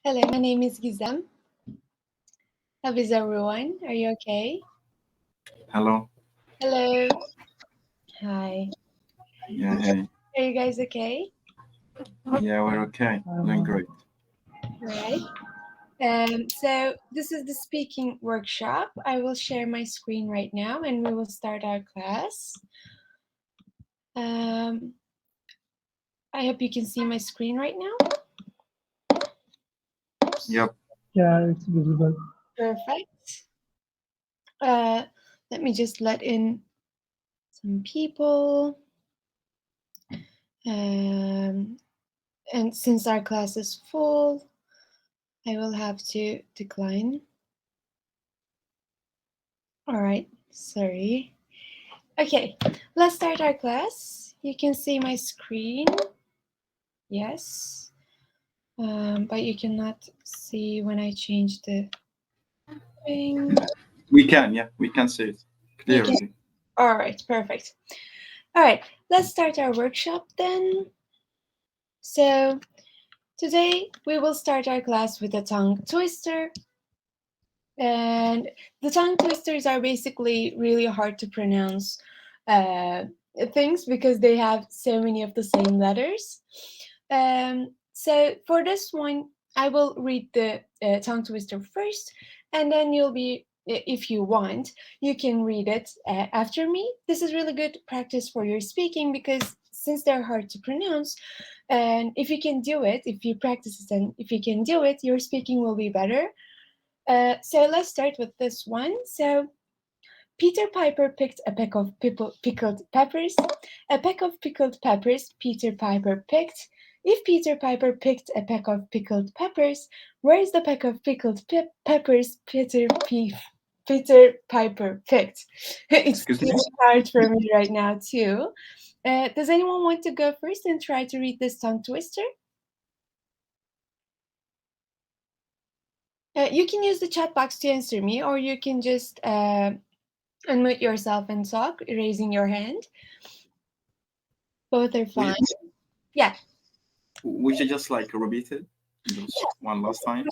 Hello, my name is Gizem. How is everyone? Are you okay? Hello. Hello. Hi. Yeah, hey. Are you guys okay? Yeah, we're okay. Doing great. Right. So this is the speaking workshop. I will share my screen right now and we will start our class. I hope you can see my screen right now. Yep. Yeah, it's visible. Perfect. Let me just let in some people. And since our class is full, I will have to decline. All right, sorry. Okay, let's start our class. You can see my screen. Yes. But you cannot see when I change the thing. We can see it clearly. All right, perfect. All right, let's start our workshop then. So today we will start our class with a tongue twister. And the tongue twisters are basically really hard to pronounce things because they have so many of the same letters. So for this one, I will read the tongue twister first, and then you'll be, if you want, you can read it after me. This is really good practice for your speaking because since they're hard to pronounce, and if you can do it, if you practice it and if you can do it, your speaking will be better. So let's start with this one. So Peter Piper picked a peck of pickled peppers. A peck of pickled peppers Peter Piper picked. If Peter Piper picked a peck of pickled peppers, where is the peck of pickled peppers Peter Piper picked? It's Excuse me? really hard for me right now too. Does anyone want to go first and try to read this tongue twister? You can use the chat box to answer me, or you can just unmute yourself and talk, raising your hand. Both are fine. Yeah. We should just like repeat it just one last time.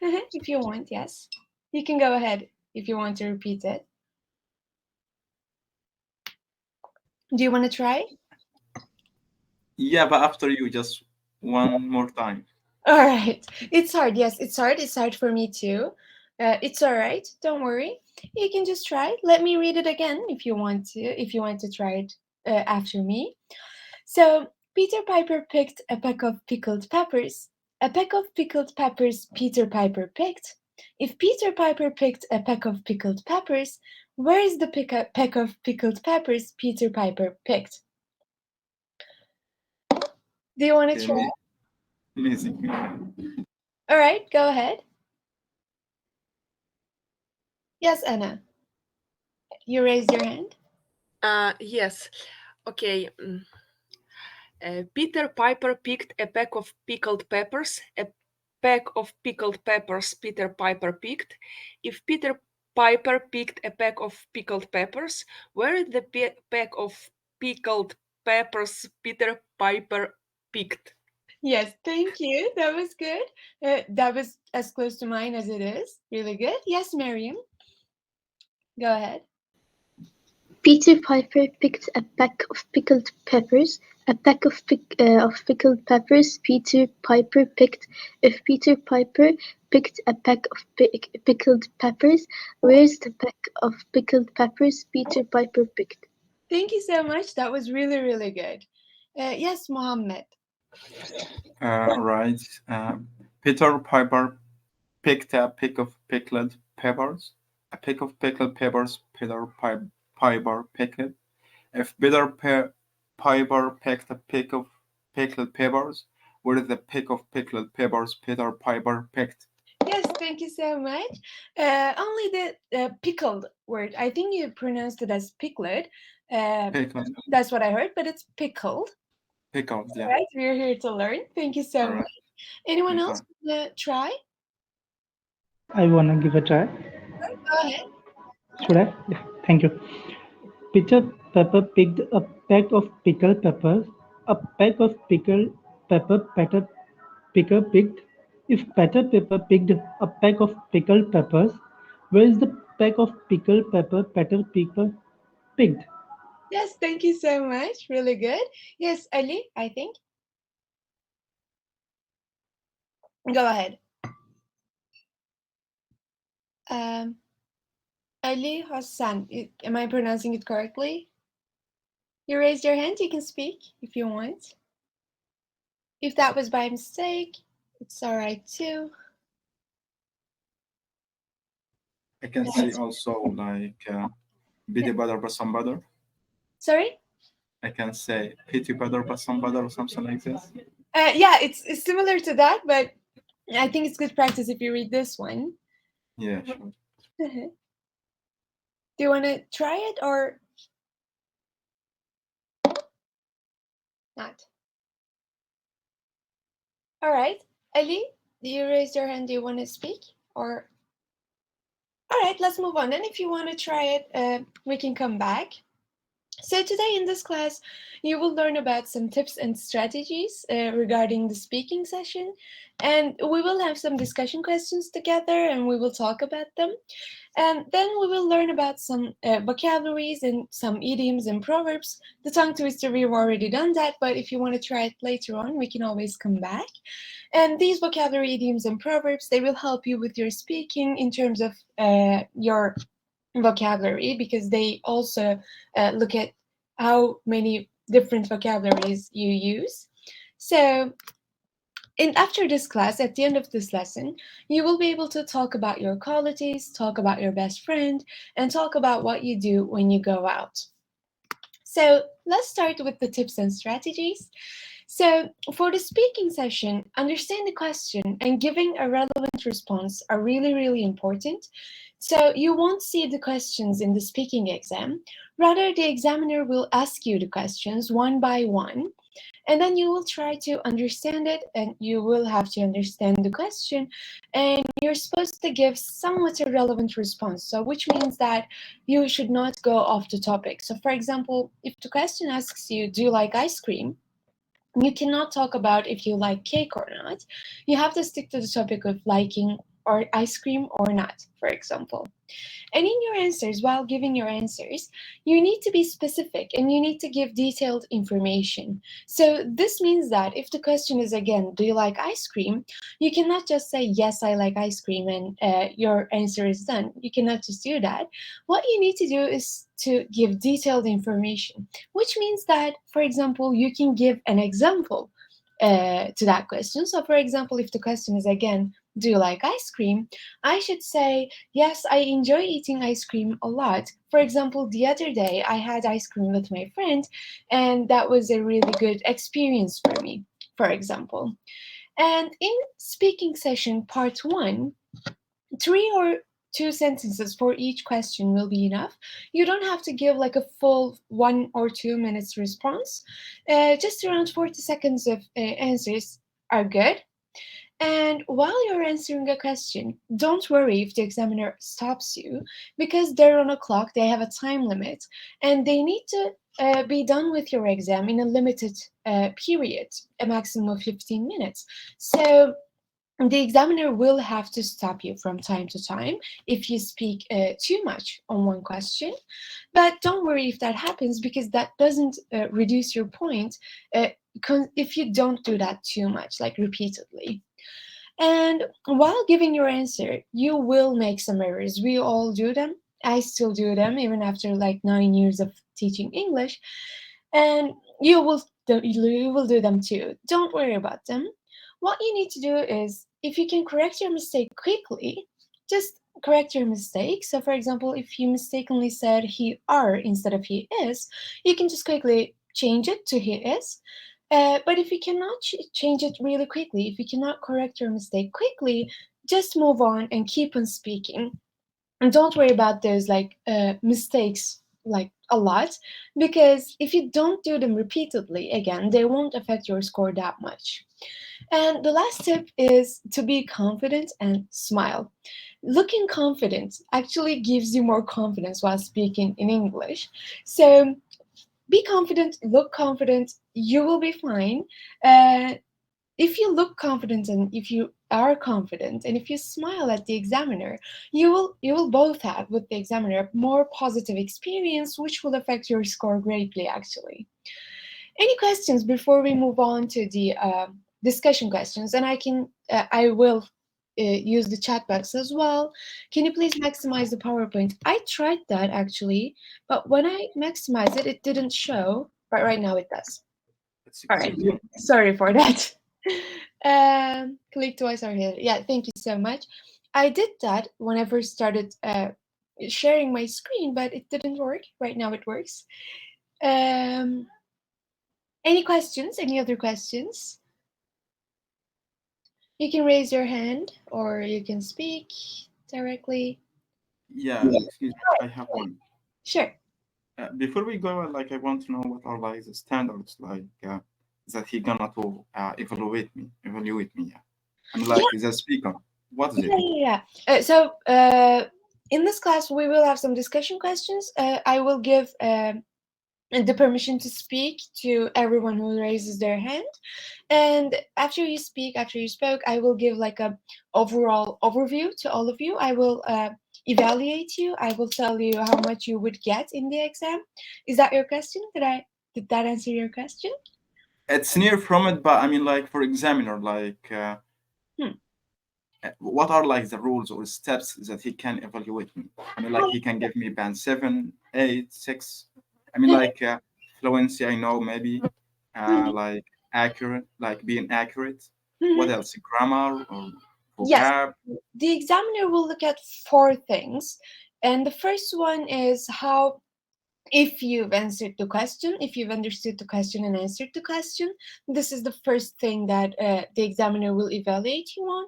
If you want, yes. You can go ahead if you want to repeat it. Do you want to try? Yeah, but after you, just one more time. All right. It's hard. Yes, it's hard. It's hard for me too. It's all right. Don't worry. You can just try. Let me read it again if you want to. If you want to try it after me. So Peter Piper picked a peck of pickled peppers. A peck of pickled peppers Peter Piper picked. If Peter Piper picked a peck of pickled peppers, where is the peck of pickled peppers Peter Piper picked? Do you want to try? Amazing. All right, go ahead. Yes, Anna. You raised your hand. Yes. Okay. Peter Piper picked a peck of pickled peppers. A peck of pickled peppers Peter Piper picked. If Peter Piper picked a peck of pickled peppers, where is the peck of pickled peppers Peter Piper picked? Yes, thank you. That was good. That was as close to mine as it is. Really good. Yes, Miriam. Go ahead. Peter Piper picked a peck of pickled peppers. A peck of pickled peppers Peter Piper picked. If Peter Piper picked a peck of pickled peppers, where's the peck of pickled peppers Peter Piper picked? Thank you so much. That was really, really good. Yes, Mohammed. Right. Peter Piper picked a peck of pickled peppers. A peck of pickled peppers Peter Piper picked. If Piper picked a peck of pickled peppers, where is the peck of pickled peppers Peter Piper picked? Yes, thank you so much. Only the pickled word. I think you pronounced it as pickled. Pickled. That's what I heard, but it's pickled. Pickled, yeah. Right? We're here to learn. Thank you so All right. much. Anyone else Anytime. want to try? I wanna give a try. Go ahead. Should I? Yeah, thank you. Peter Pepper picked a peck of pickled peppers. A peck of pickled pepper Peter Picker picked. If Peter Pepper picked a peck of pickled peppers, where is the peck of pickled pepper Peter Pepper picked? Yes, thank you so much. Really good. Yes, Ali, I think. Go ahead. Um, Ali Hassan. Am I pronouncing it correctly? You raised your hand. You can speak if you want. If that was by mistake, it's all right too. I can see also like Bidi Badar Basam Badar. Sorry? I can say Pity Badar Basam Badar or something like this. Yeah, it's similar to that, but I think it's good practice if you read this one. Yeah, sure. Do you want to try it or not? All right. Ali, do you raise your hand? Do you want to speak? Or all right, let's move on. Then if you want to try it, we can come back. So today in this class, you will learn about some tips and strategies regarding the speaking session. And we will have some discussion questions together and we will talk about them. And then we will learn about some vocabularies and some idioms and proverbs. The tongue twister, we've already done that, but if you want to try it later on, we can always come back. And these vocabulary idioms and proverbs, they will help you with your speaking in terms of your vocabulary because they also look at how many different vocabularies you use. So, and after this class, at the end of this lesson, you will be able to talk about your qualities, talk about your best friend, and talk about what you do when you go out. So, let's start with the tips and strategies. So, for the speaking session, understand the question and giving a relevant response are really, really important. So, you won't see the questions in the speaking exam. Rather, the examiner will ask you the questions one by one, and then you will try to understand it, and you will have to understand the question, and you're supposed to give somewhat a relevant response. So, which means that you should not go off the topic. So, for example, if the question asks you, do you like ice cream? You cannot talk about if you like cake or not. You have to stick to the topic of liking or ice cream or not, for example. And in your answers, while giving your answers, you need to be specific and you need to give detailed information. So this means that if the question is again, do you like ice cream? You cannot just say, yes, I like ice cream, and your answer is done. You cannot just do that. What you need to do is to give detailed information, which means that, for example, you can give an example to that question. So, for example, if the question is again, do you like ice cream? I should say, yes, I enjoy eating ice cream a lot. For example, the other day I had ice cream with my friend, and that was a really good experience for me, for example. And in speaking session part one, 3 or 2 sentences for each question will be enough. You don't have to give like a full 1 or 2 minutes response. Just around 40 seconds of answers are good. And while you're answering a question, don't worry if the examiner stops you because they're on a clock, they have a time limit, and they need to be done with your exam in a limited period, a maximum of 15 minutes. So the examiner will have to stop you from time to time if you speak too much on one question. But don't worry if that happens because that doesn't reduce your point if you don't do that too much, like repeatedly. And while giving your answer, you will make some errors. We all do them. I still do them even after like 9 years of teaching English. And you will do them too. Don't worry about them. What you need to do is if you can correct your mistake quickly, just correct your mistake. So for example, if you mistakenly said he are instead of he is, you can just quickly change it to he is. But if you cannot change it really quickly, if you cannot correct your mistake quickly, just move on and keep on speaking. And don't worry about those like mistakes like a lot, because if you don't do them repeatedly, again, they won't affect your score that much. And the last tip is to be confident and smile. Looking confident actually gives you more confidence while speaking in English. So be confident, look confident, you will be fine. if you look confident and if you are confident and if you smile at the examiner, you will both have with the examiner a more positive experience, which will affect your score greatly actually. Any questions before we move on to the discussion questions? And I will use the chat box as well. Can you please maximize the PowerPoint? I tried that actually, but when I maximize it, it didn't show, but right now it does. All right, Excuse me. sorry for that. Click twice or hit. Yeah, thank you so much. I did that when I first started sharing my screen, but it didn't work. Right now it works. Any questions? Any other questions? You can raise your hand or you can speak directly. Yeah, excuse me. I have one. Sure. Before we go, like I want to know what are like the standards like that he gonna to evaluate me. Yeah. I mean, like the speaker. What is it? Yeah. So in this class, we will have some discussion questions. I will give the permission to speak to everyone who raises their hand. And after you spoke, I will give like a overall overview to all of you. I will evaluate you. I will tell you how much you would get in the exam. Is that your question? Did that answer your question? It's near from it, but I mean, like for examiner, like what are like the rules or steps that he can evaluate me? I mean, like he can give me band 7, 8, 6. I mean, like fluency. I know maybe like accurate, like being accurate. What else? Grammar or Yes, vocab? the examiner will look at 4 things. And the first one is how, if you've answered the question, if you've understood the question and answered the question, this is the first thing that the examiner will evaluate you on.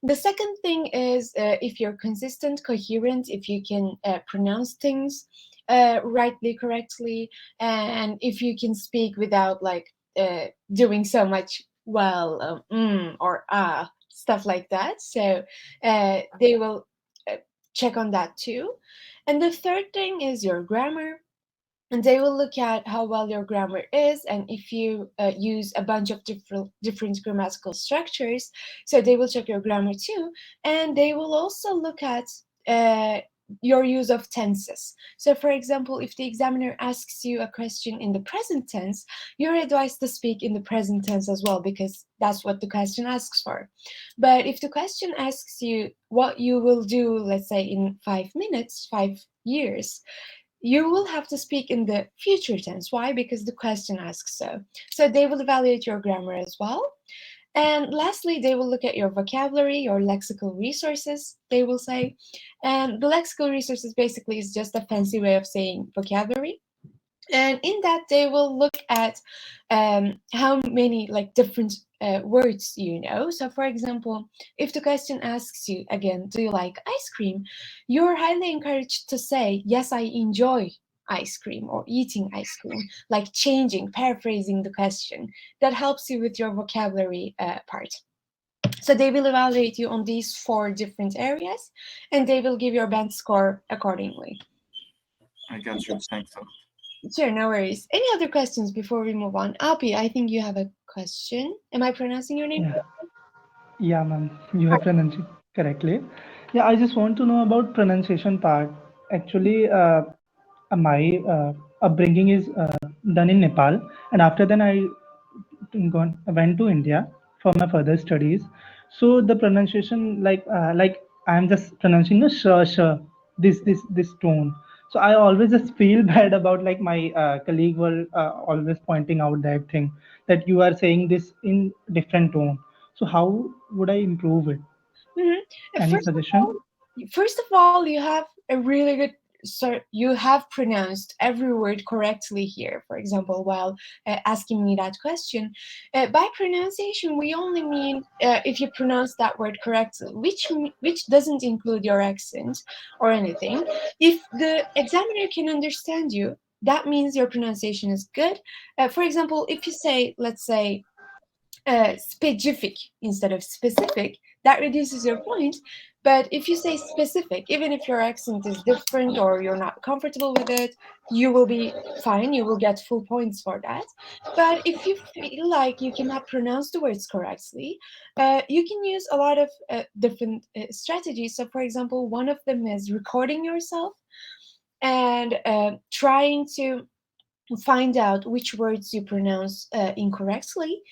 The second thing is if you're consistent, coherent, if you can pronounce things rightly, correctly, and if you can speak without like doing so much or stuff like that. So they will check on that too. And the third thing is your grammar. And they will look at how well your grammar is and if you use a bunch of different grammatical structures. So they will check your grammar too. And they will also look at your use of tenses. So for example, if the examiner asks you a question in the present tense, you're advised to speak in the present tense as well, because that's what the question asks for. But if the question asks you what you will do, let's say in 5 minutes, 5 years, you will have to speak in the future tense. Why? Because the question asks so. So they will evaluate your grammar as well. And lastly, they will look at your vocabulary, your lexical resources, they will say. And the lexical resources basically is just a fancy way of saying vocabulary. And in that, they will look at how many like different words you know. So for example, if the question asks you again, do you like ice cream, you're highly encouraged to say, yes, I enjoy ice cream, or eating ice cream, like paraphrasing the question. That helps you with your vocabulary part. So they will evaluate you on these 4 different areas, and they will give your band score accordingly. I got you. Thanks a lot. Sure, no worries. Any other questions before we move on? Alpi, I think you have a question. Am I pronouncing your name Yeah, correctly? yeah, ma'am. You have pronounced it correctly. Yeah, I just want to know about pronunciation part. Actually, my upbringing is done in Nepal, and after then went to India for my further studies. So the pronunciation, like I'm just pronouncing a this tone. So I always just feel bad about like my colleague were always pointing out that thing that you are saying this in different tone. So how would I improve it? Mhm. Any suggestion? First of all, you have a really good. So you have pronounced every word correctly here. For example, while asking me that question, by pronunciation we only mean if you pronounce that word correctly, which doesn't include your accent or anything. If the examiner can understand you, that means your pronunciation is good. For example, if you say, let's say, specific instead of specific, that reduces your point. But if you say specific, even if your accent is different or you're not comfortable with it, you will be fine. You will get full points for that. But if you feel like you cannot pronounce the words correctly, you can use a lot of different strategies. So, for example, one of them is recording yourself and trying to find out which words you pronounce incorrectly,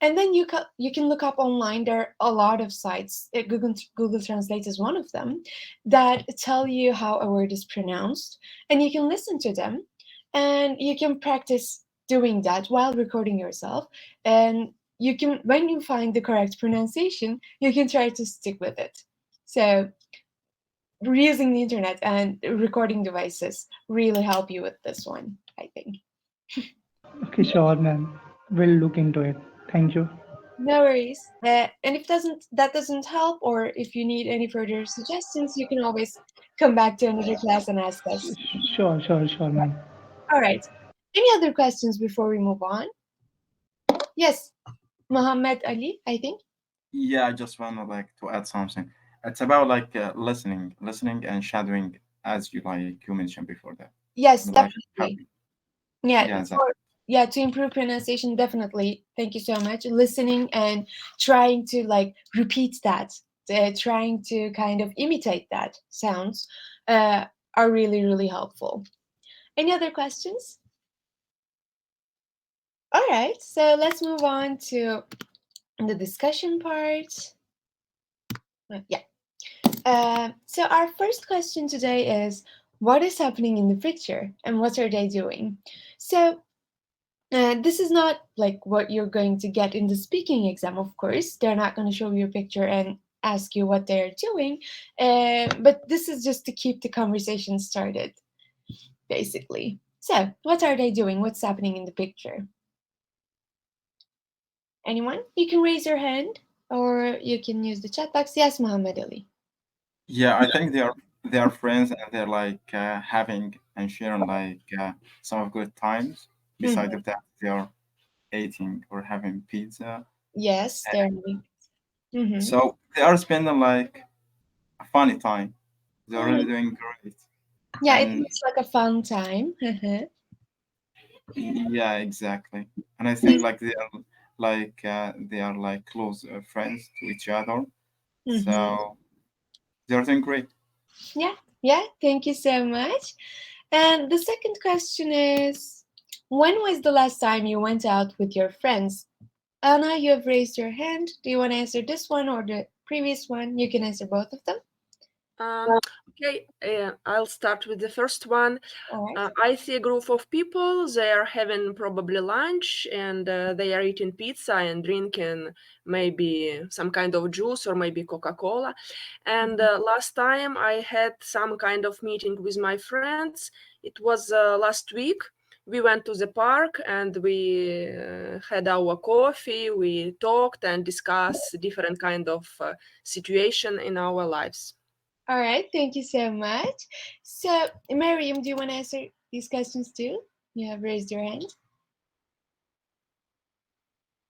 and then you can look up online. There are a lot of sites, Google Translate is one of them, that tell you how a word is pronounced, and you can listen to them, and you can practice doing that while recording yourself. And you can, when you find the correct pronunciation, you can try to stick with it. So using the internet and recording devices really help you with this one, I think. Okay, sure, ma'am. We'll look into it. Thank you. No worries. And if that doesn't help, or if you need any further suggestions, you can always come back to another class and ask us. Sure, ma'am. All right. Any other questions before we move on? Yes, Muhammad Ali, I think. Yeah, I just want to like to add something. It's about like listening and shadowing, as you mentioned before that. Yes, We like definitely. having, Yeah, yeah, that. to improve pronunciation, definitely. Thank you so much. Listening and trying to like repeat that, trying to kind of imitate that sounds are really, really helpful. Any other questions? All right, so let's move on to the discussion part. Yeah. So our first question today is, what is happening in the picture and what are they doing? So this is not like what you're going to get in the speaking exam, of course. They're not going to show you a picture and ask you what they're doing. But this is just to keep the conversation started, basically. So, what are they doing? What's happening in the picture? Anyone? You can raise your hand or you can use the chat box. Yes, Muhammad Ali. Yeah, I think they are friends and they're like having and sharing like some of good times. Besides Mhm. of that, they are eating or having pizza. Yes, they're having. Mm-hmm. So they are spending like a funny time. They're really Mm. doing great. Yeah, it And looks like a fun time. yeah, exactly. And I think like they are like close friends to each other. Mm-hmm. So they're doing great. Yeah, thank you so much. And the second question is, when was the last time you went out with your friends? Anna, you have raised your hand. Do you want to answer this one or the previous one? You can answer both of them. Um, okay, I'll start with the first one. All right. I see a group of people. They are having probably lunch and they are eating pizza and drinking maybe some kind of juice or maybe Coca Cola. And last time I had some kind of meeting with my friends. It was last week. We went to the park and we had our coffee. We talked and discussed different kind of situation in our lives. All right. Thank you so much. So, Miriam, do you want to answer these questions too? You have raised your hand.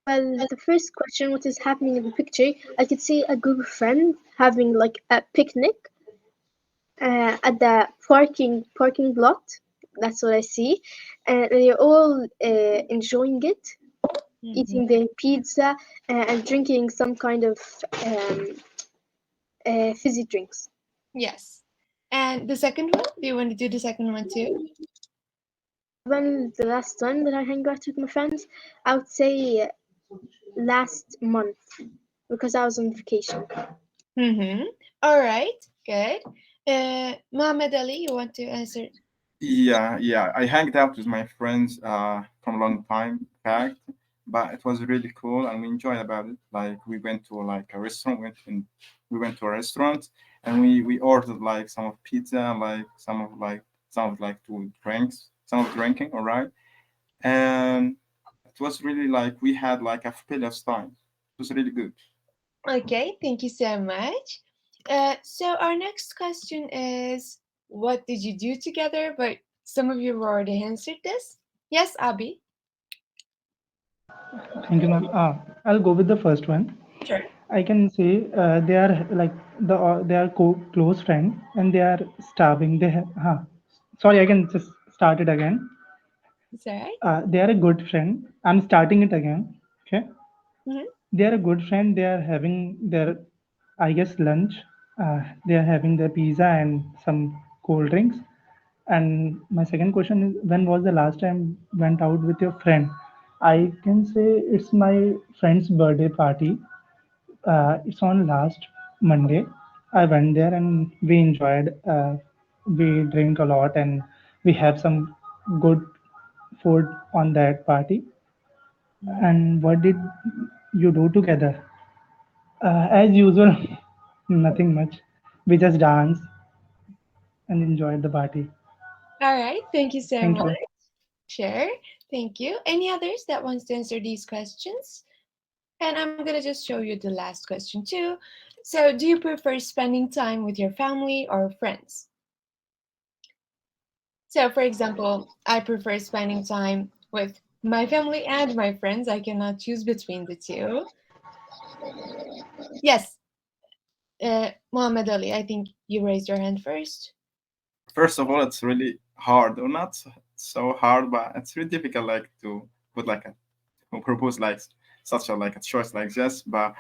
Well, the first question, what is happening in the picture? I could see a group of friends having like a picnic at the parking lot. That's what I see, and they're all enjoying it, Mm-hmm. eating their pizza and drinking some kind of um, fizzy drinks. Yes. And the second one? Do you want to do the second one too? When the last time that I hang out with my friends, I would say last month because I was on vacation. Mm-hmm. All right. Good. Mohammed Ali, you want to answer? Yeah. I hanged out with my friends from a long time back, but it was really cool and we enjoyed about it. Like we went to like a restaurant, we went to a restaurant and we ordered like some of pizza and like some of like two drinks, some of drinking, all right. And it was really like we had like a fabulous time. It was really good. Okay, thank you so much. So our next question is, what did you do together? But some of you have already answered this. Yes, Abby. Thank you, ma'am. I'll go with the first one. Sure. I can say they are like they are close friend and they are starving. Sorry, I can just start it again. Is that right? They are a good friend. I'm starting it again. Okay. Mm-hmm. They are a good friend. They are having their, I guess, lunch. They are having their pizza and some cold drinks. And my second question is, when was the last time went out with your friend? I can say it's my friend's birthday party. It's on last Monday. I went there and we enjoyed. We drink a lot and we have some good food on that party. And what did you do together? As usual, nothing much. We just danced and enjoyed the party. All right. Thank you so Thank much. you. Sure. Thank you. Any others that wants to answer these questions? And I'm gonna just show you the last question too. So, do you prefer spending time with your family or friends? So, for example, I prefer spending time with my family and my friends. I cannot choose between the two. Yes, Muhammad Ali, I think you raised your hand first. First of all, it's really hard, or not so hard, but it's really difficult, like to put like a to propose like such a like a choice like this. But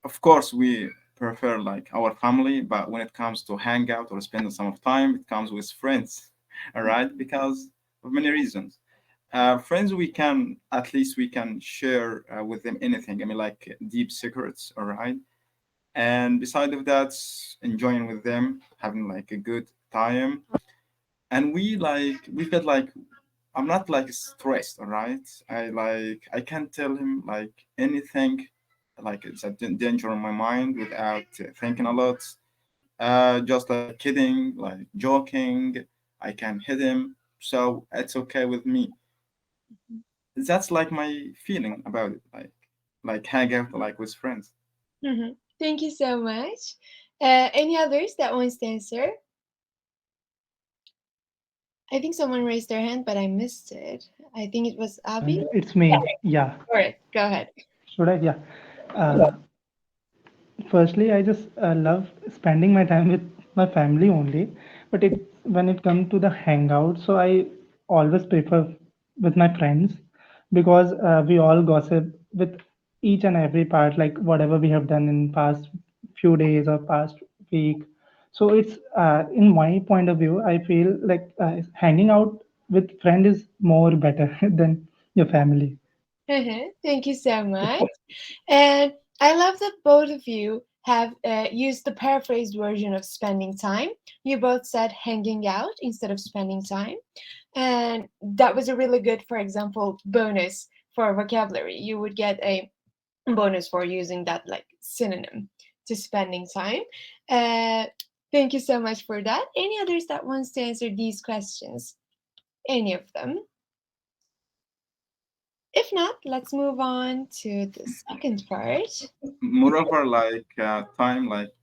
of course, we prefer like our family. But when it comes to hang out or spending some of time, it comes with friends, all right? Because of many reasons. Friends, we can at least we can share with them anything. I mean, like deep secrets, all right? And beside of that, enjoying with them, having like a good time, and we felt like I'm not like stressed, all right? I can't tell him like anything, like it's a danger in my mind without thinking a lot. Just like kidding, like joking. I can hit him, so it's okay with me. That's like my feeling about it, like hang out like with friends. Mhm. Thank you so much. Any others that wants to answer? I think someone raised their hand, but I missed it. I think it was Abby. It's Yeah. me. Yeah. All right, go ahead. Should I? Yeah. Uh, Firstly, I just love spending my time with my family only. But it when it comes to the hangout, so I always prefer with my friends because we all gossip with each and every part, like whatever we have done in past few days or past week. So it's in my point of view, I feel like hanging out with friend is more better than your family. Thank you so much. And I love that both of you have used the paraphrased version of spending time. You both said hanging out instead of spending time. And that was a really good, for example, bonus for vocabulary. You would get a bonus for using that like synonym to spending time. Uh, thank you so much for that. Any others that wants to answer these questions? Any of them? If not, let's move on to the second part. Moreover, like time like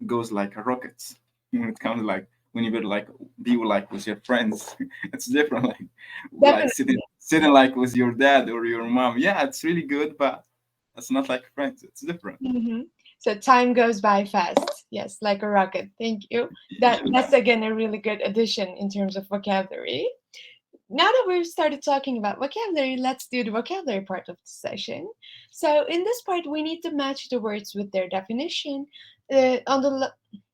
goes like a rocket when it comes like when you be like with your friends. It's different, like Definitely. sitting like with your dad or your mom. Yeah, it's really good, but it's not like friends. It's different. Mhm. So time goes by fast. Yes, like a rocket. Thank you. That's Yeah. again a really good addition in terms of vocabulary. Now that we've started talking about vocabulary, let's do the vocabulary part of the session. So in this part, we need to match the words with their definition.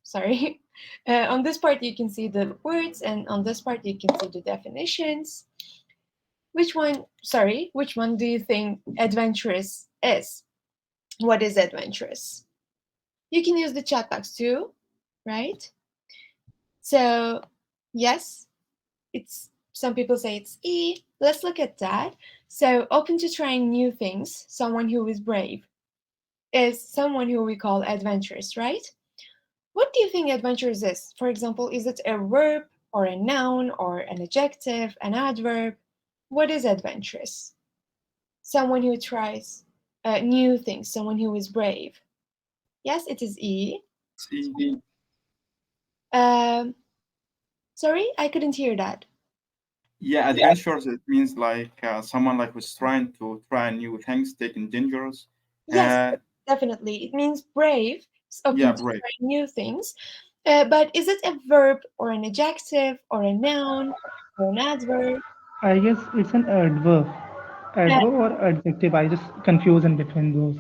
Sorry, on this part you can see the words, and on this part you can see the definitions. Which one? Sorry, which one do you think adventurous is? What is adventurous? You can use the chat box too, right? So yes, it's some people say it's E. Let's look at that. So open to trying new things, someone who is brave, is someone who we call adventurous, right? What do you think adventurous is? For example, is it a verb or a noun or an adjective, an adverb? What is adventurous? Someone who tries new things, someone who is brave. Yes, it is E. See, Um, sorry, I couldn't hear that. Yeah, adventurous. It means like someone like who's trying to try new things, taking dangerous. Yes, Uh, definitely. It means brave, yeah, open to brave. trying new things. But is it a verb or an adjective or a noun or an adverb? I guess it's an adverb. Uh, Adverb or adjective. I just confuse in between those.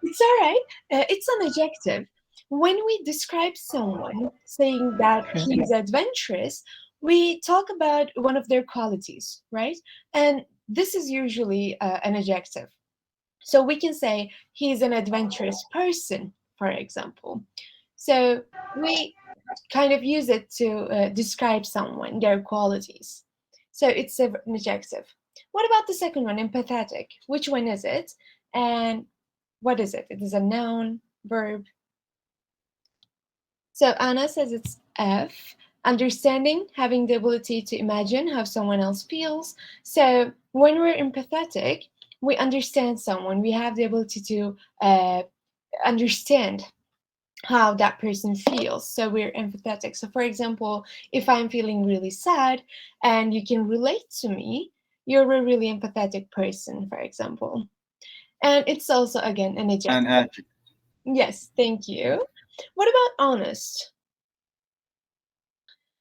it's all right. It's an adjective. When we describe someone saying that Okay. he's adventurous, we talk about one of their qualities, right? And this is usually an adjective. So we can say he's an adventurous person, for example. So we kind of use it to describe someone, their qualities. So it's an adjective. What about the second one, empathetic? Which one is it? And what is it? It is a noun, verb. So Anna says it's F. Understanding, having the ability to imagine how someone else feels. So when we're empathetic, we understand someone. We have the ability to understand how that person feels. So we're empathetic. So, for example, if I'm feeling really sad and you can relate to me, you're a really empathetic person, for example. And it's also, again, an An adjective. adjective. Yes, thank you. What about honest?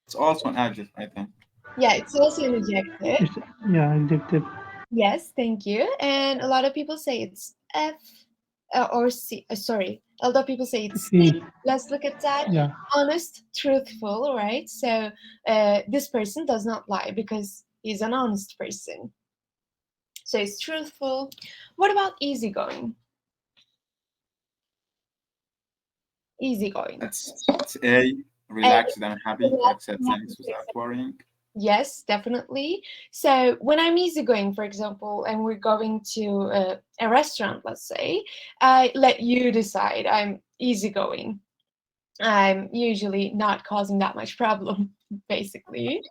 It's also an adjective, I think. Yeah, it's also an adjective. It's yeah, adjective. Yes, thank you. And a lot of people say it's F or C. Sorry, a lot of people say it's C. See, Let's look at that. yeah. Honest, truthful, right? So this person does not lie because he's an honest person. So he's truthful. What about easygoing? Easygoing. It's a And relaxed and happy to accept things without worrying. yes, definitely. So when I'm easygoing, for example, and we're going to a restaurant, let's say, I let you decide. I'm easygoing. I'm usually not causing that much problem, basically.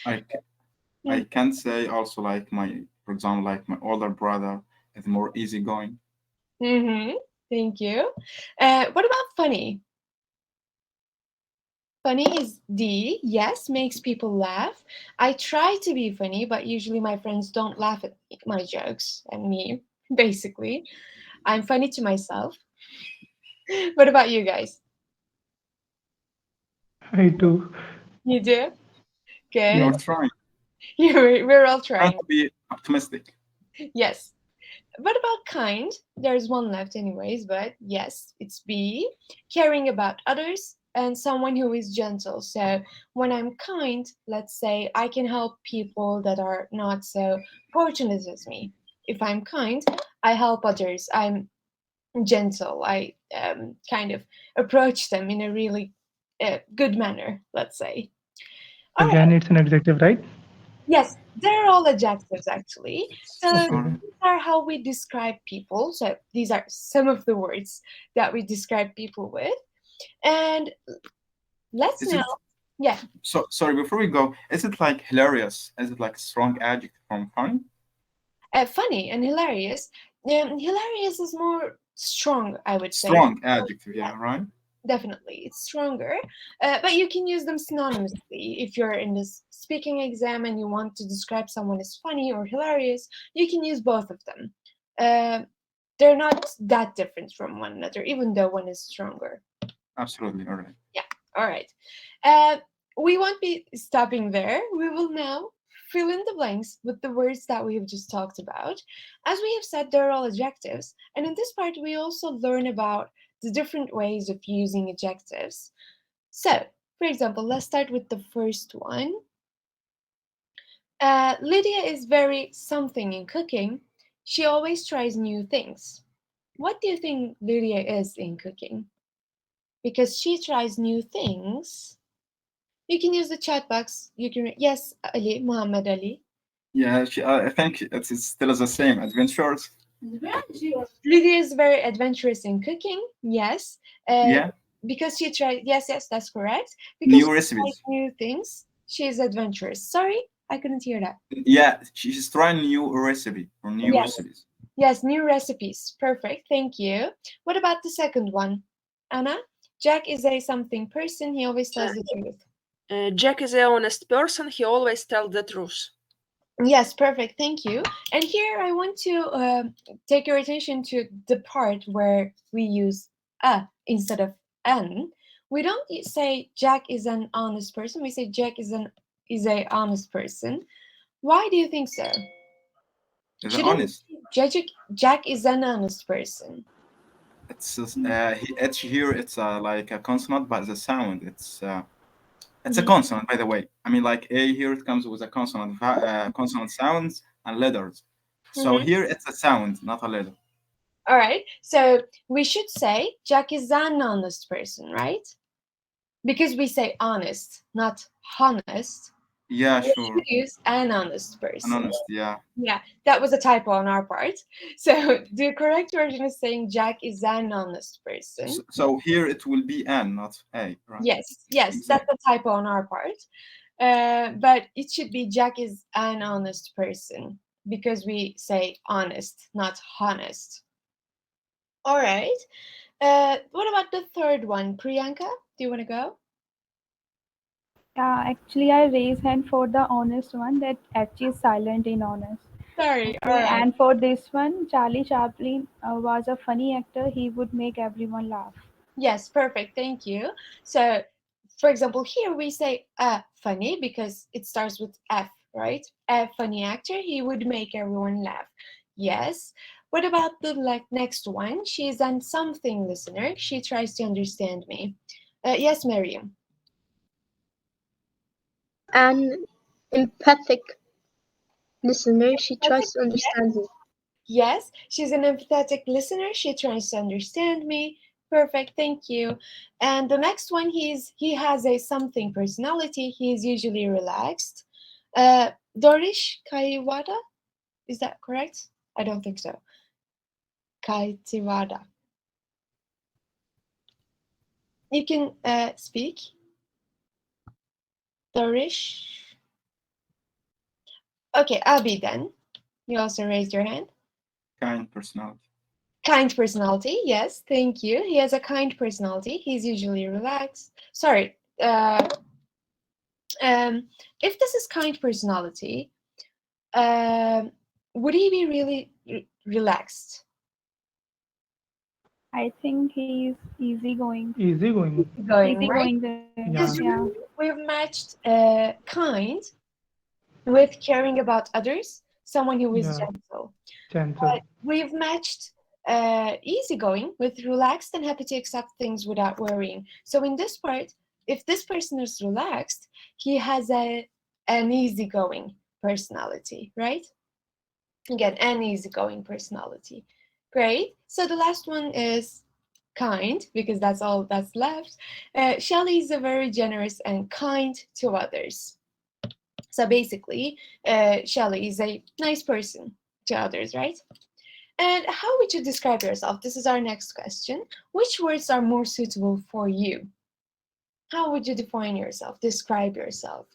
I, ca- I can say also like for example, like my older brother is more easygoing. Mm-hmm. Thank you. What about funny? Funny is D. Yes, makes people laugh. I try to be funny, but usually my friends don't laugh at my jokes and me, basically. I'm funny to myself. What about you guys? I do. You do? You're Good. trying, We're all trying trying. to be optimistic. Yes. What about kind? There's one left, anyways, but yes, it's B. Caring about others and someone who is gentle. So when I'm kind, let's say I can help people that are not so fortunate as me. If I'm kind, I help others. I'm gentle. I kind of approach them in a really good manner, let's say. All right. Again, it's an adjective, right? Yes, they're all adjectives actually. So Okay. Alright. these are how we describe people. So these are some of the words that we describe people with. And let's Is now, it yeah, so? Sorry, before we go, is it like hilarious? Is it like strong adjective from funny? funny and hilarious. Hilarious is more strong, I would say. Strong adjective, yeah, right? Definitely, it's stronger. But you can use them synonymously. If you're in this speaking exam and you want to describe someone as funny or hilarious, you can use both of them. Uh, they're not that different from one another, even though one is stronger. Absolutely, all right. Yeah, all right. Uh, we won't be stopping there. We will now fill in the blanks with the words that we have just talked about. As we have said, they're all adjectives. And in this part, we also learn about the different ways of using adjectives. So, for example, let's start with the first one. Lydia is very something in cooking. She always tries new things. What do you think Lydia is in cooking? Because she tries new things. You can use the chat box. You can, yes, Ali, Muhammad Ali. Yeah, I think it's still the same. Adventures. Lydia is very adventurous in cooking. Yes. Uh, Yeah, because she tried, yes, that's correct. Because new she tries recipes. new things, she is adventurous. Sorry, I couldn't hear that. Yeah, she's trying new recipe or new Yes, recipes. yes, new recipes. Perfect, thank you. What about the second one? Anna? Jack is a something person. He always tells the truth. Jack is an honest person. He always tells the truth. Yes, perfect. Thank you. And here I want to take your attention to the part where we use a instead of an. We don't say Jack is an honest person. We say Jack is a honest person. Why do you think so? Is it Shouldn't honest? Jack is an honest person? It's H here. It's like a consonant, but the sound it's a Mhm. consonant, by the way. I mean, like A here, it comes with a consonant, consonant sounds and letters. So Mhm. here it's a sound, not a letter. All right. So we should say Jack is an honest person, right? Because we say honest, not honest. Yeah, We should sure. use an honest And person. honest, yeah. Yeah, that was a typo on our part. So the correct version is saying Jack is an honest person. So here it will be N, not A, right? Yes, that's Exactly. a typo on our part. But it should be Jack is an honest person because we say honest, not honest. All right. What about the third one? Priyanka, do you want to go? Yeah, actually, I raise hand for the honest one. That H is silent in honest. Sorry. All Okay, right. and for this one, Charlie Chaplin was a funny actor. He would make everyone laugh. Yes, perfect. Thank you. So, for example, here we say funny because it starts with F, right? A funny actor, he would make everyone laugh. Yes. What about the next one? She's an something listener. She tries to understand me. Yes, Miriam. An empathic listener, she tries Empathetic? to understand me. Yes, she's an empathetic listener. She tries to understand me. Perfect, thank you. And the next one, he has a something personality. He is usually relaxed. Dorish Kaiwada, is that correct? I don't think so. Kaitiwada. You can speak. Dorish. Okay, Abby then. You also raised your hand. Kind personality. Kind personality, yes, thank you. He has a kind personality. He's usually relaxed. Sorry, if this is kind personality, um, would he be really relaxed? I think he's easygoing. Easygoing. Going right? Easygoing there. Yeah. Because Yeah. we've matched kind with caring about others, someone who is Yeah. gentle. Gentle. We've matched easygoing with relaxed and happy to accept things without worrying. So in this part, if this person is relaxed, he has an easygoing personality, right? Again, an easygoing personality. Great. So the last one is kind, because that's all that's left. Shelley is a very generous and kind to others. So basically, Shelley is a nice person to others, right? And how would you describe yourself? This is our next question. Which words are more suitable for you? How would you define yourself? Describe yourself.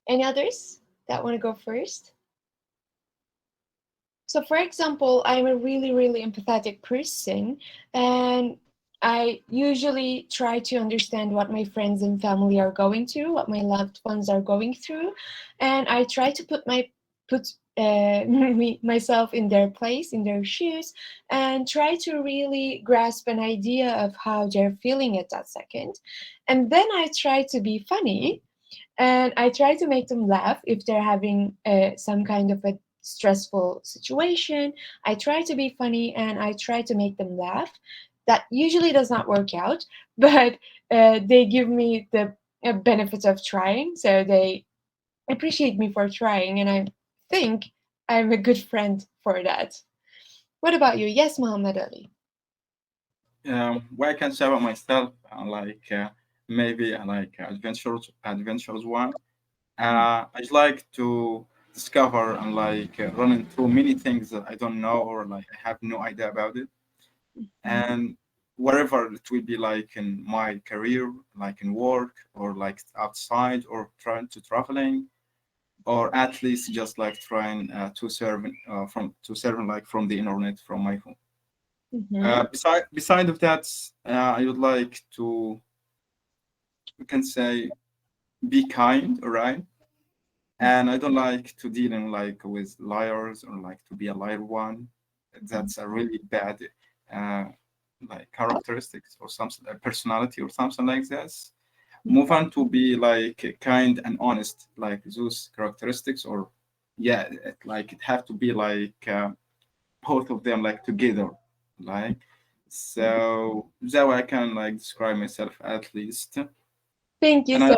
Any others that want to go first? So, for example, I'm a really, really empathetic person, and I usually try to understand what my friends and family are going through, what my loved ones are going through, and I try to put myself in their place, in their shoes, and try to really grasp an idea of how they're feeling at that second. And then I try to be funny and I try to make them laugh if they're having some kind of a stressful situation. I try to be funny and I try to make them laugh. That usually does not work out, but they give me the benefit of trying, so they appreciate me for trying, and I think I'm a good friend for that. What about you? Yes, Muhammad Ali. What I can say about myself, maybe adventures one. I just like to discover and running through many things that I don't know or like I have no idea about it. And wherever it will be like in my career, like in work or like outside or trying to traveling, or at least just like trying to serve like from the internet from my phone. Mm-hmm. Beside of that, I would like to, we can say, be kind, all right? and I don't like to deal in like with liars or like to be a liar one. That's a really bad uh, like characteristics or something, a personality or something like this. Move on to be like kind and honest, like those characteristics, or yeah, like it have to be like both of them like together, like so that way I can like describe myself at least. Thank you And so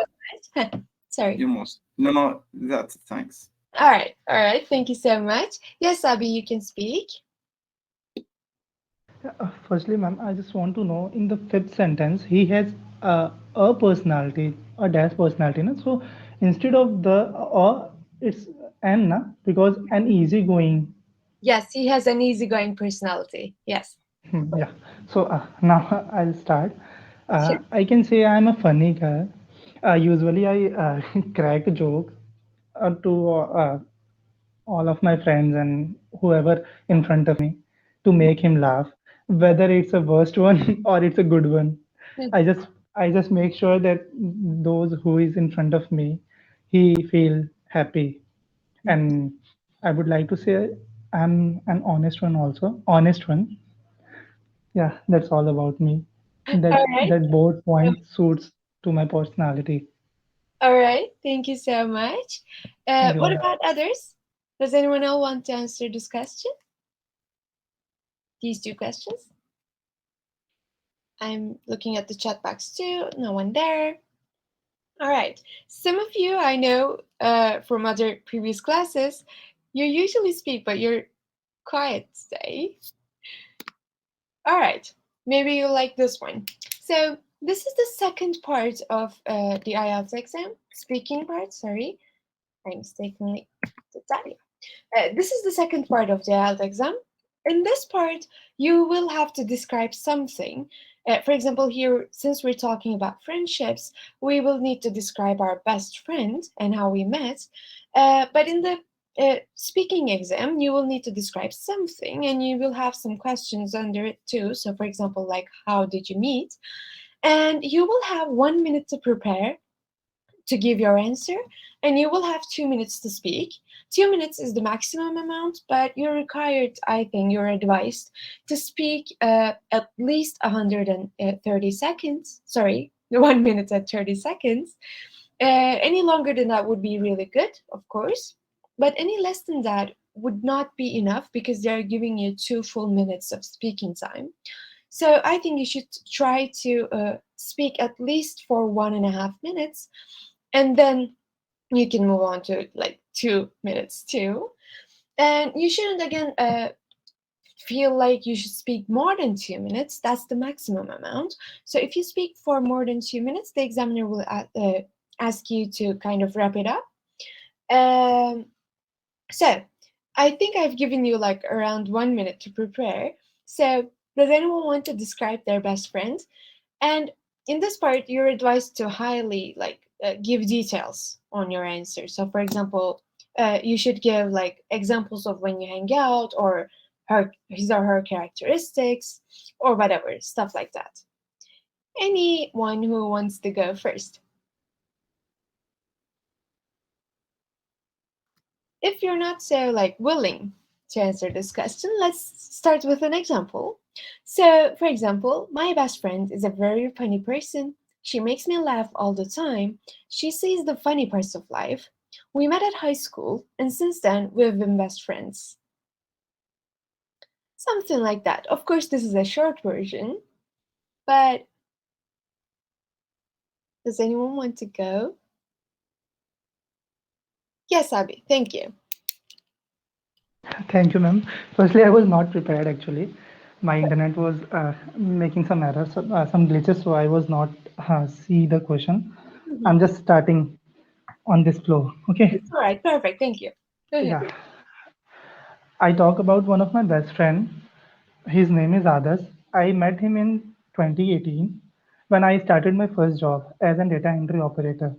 I much. Sorry. you most no that's thanks. All right. Thank you so much. Yes, Abby, you can speak. Firstly, ma'am, I just want to know in the fifth sentence, he has a personality, a dash personality. Na? So instead of the it's an, na? Because an easygoing. Yes, he has an easygoing personality. Yes. Yeah. So now I'll start. Sure. I can say I'm a funny guy. Usually I crack a joke to all of my friends and whoever in front of me to make him laugh, whether it's a worst one or it's a good one. I just make sure that those who is in front of me, he feel happy. And I would like to say I'm an honest one also, honest one. Yeah, that's all about me. All That right. that both point suits to my personality. All right. Thank you so much. Thank you, What ma'am. about others? Does anyone else want to answer this question? These two questions? I'm looking at the chat box too. No one there. All right. Some of you I know from other previous classes, you usually speak, but you're quiet today. All right. Maybe you like this one. So this is the second part of the IELTS exam, speaking part. Sorry, I mistakenly did that. This is the second part of the IELTS exam. In this part, you will have to describe something. For example, here, since we're talking about friendships, we will need to describe our best friend and how we met. But in the speaking exam, you will need to describe something and you will have some questions under it too. So, for example, like, how did you meet? And you will have 1 minute to prepare to give your answer, and you will have 2 minutes to speak. 2 minutes is the maximum amount, but you're required, I think, you're advised to speak at least 130 seconds. Sorry, 1 minute and 30 seconds. Any longer than that would be really good, of course, but any less than that would not be enough because they're giving you 2 full minutes of speaking time. So I think you should try to speak at least for 1.5 minutes, and then you can move on to like 2 minutes too. And you shouldn't again feel like you should speak more than 2 minutes. That's the maximum amount. So if you speak for more than 2 minutes, the examiner will ask you to kind of wrap it up. Um, so I think I've given you like around 1 minute to prepare. So does anyone want to describe their best friend? And in this part, you're advised to highly give details on your answer. So, for example, you should give like examples of when you hang out, or his or her characteristics, or whatever stuff like that. Anyone who wants to go first? If you're not so like willing to answer this question, let's start with an example. So, for example, my best friend is a very funny person. She makes me laugh all the time. She sees the funny parts of life. We met at high school, and since then, we've been best friends. Something like that. Of course, this is a short version, but does anyone want to go? Yes, Abby, thank you. Thank you, ma'am. Firstly, I was not prepared actually. My internet was making some errors, some glitches, so I was not see the question. Mhm. I'm just starting on this flow. Okay. It's all right, perfect, thank you. Go ahead. Yeah. I talk about one of my best friend. His name is Adas. I met him in 2018 when I started my first job as a data entry operator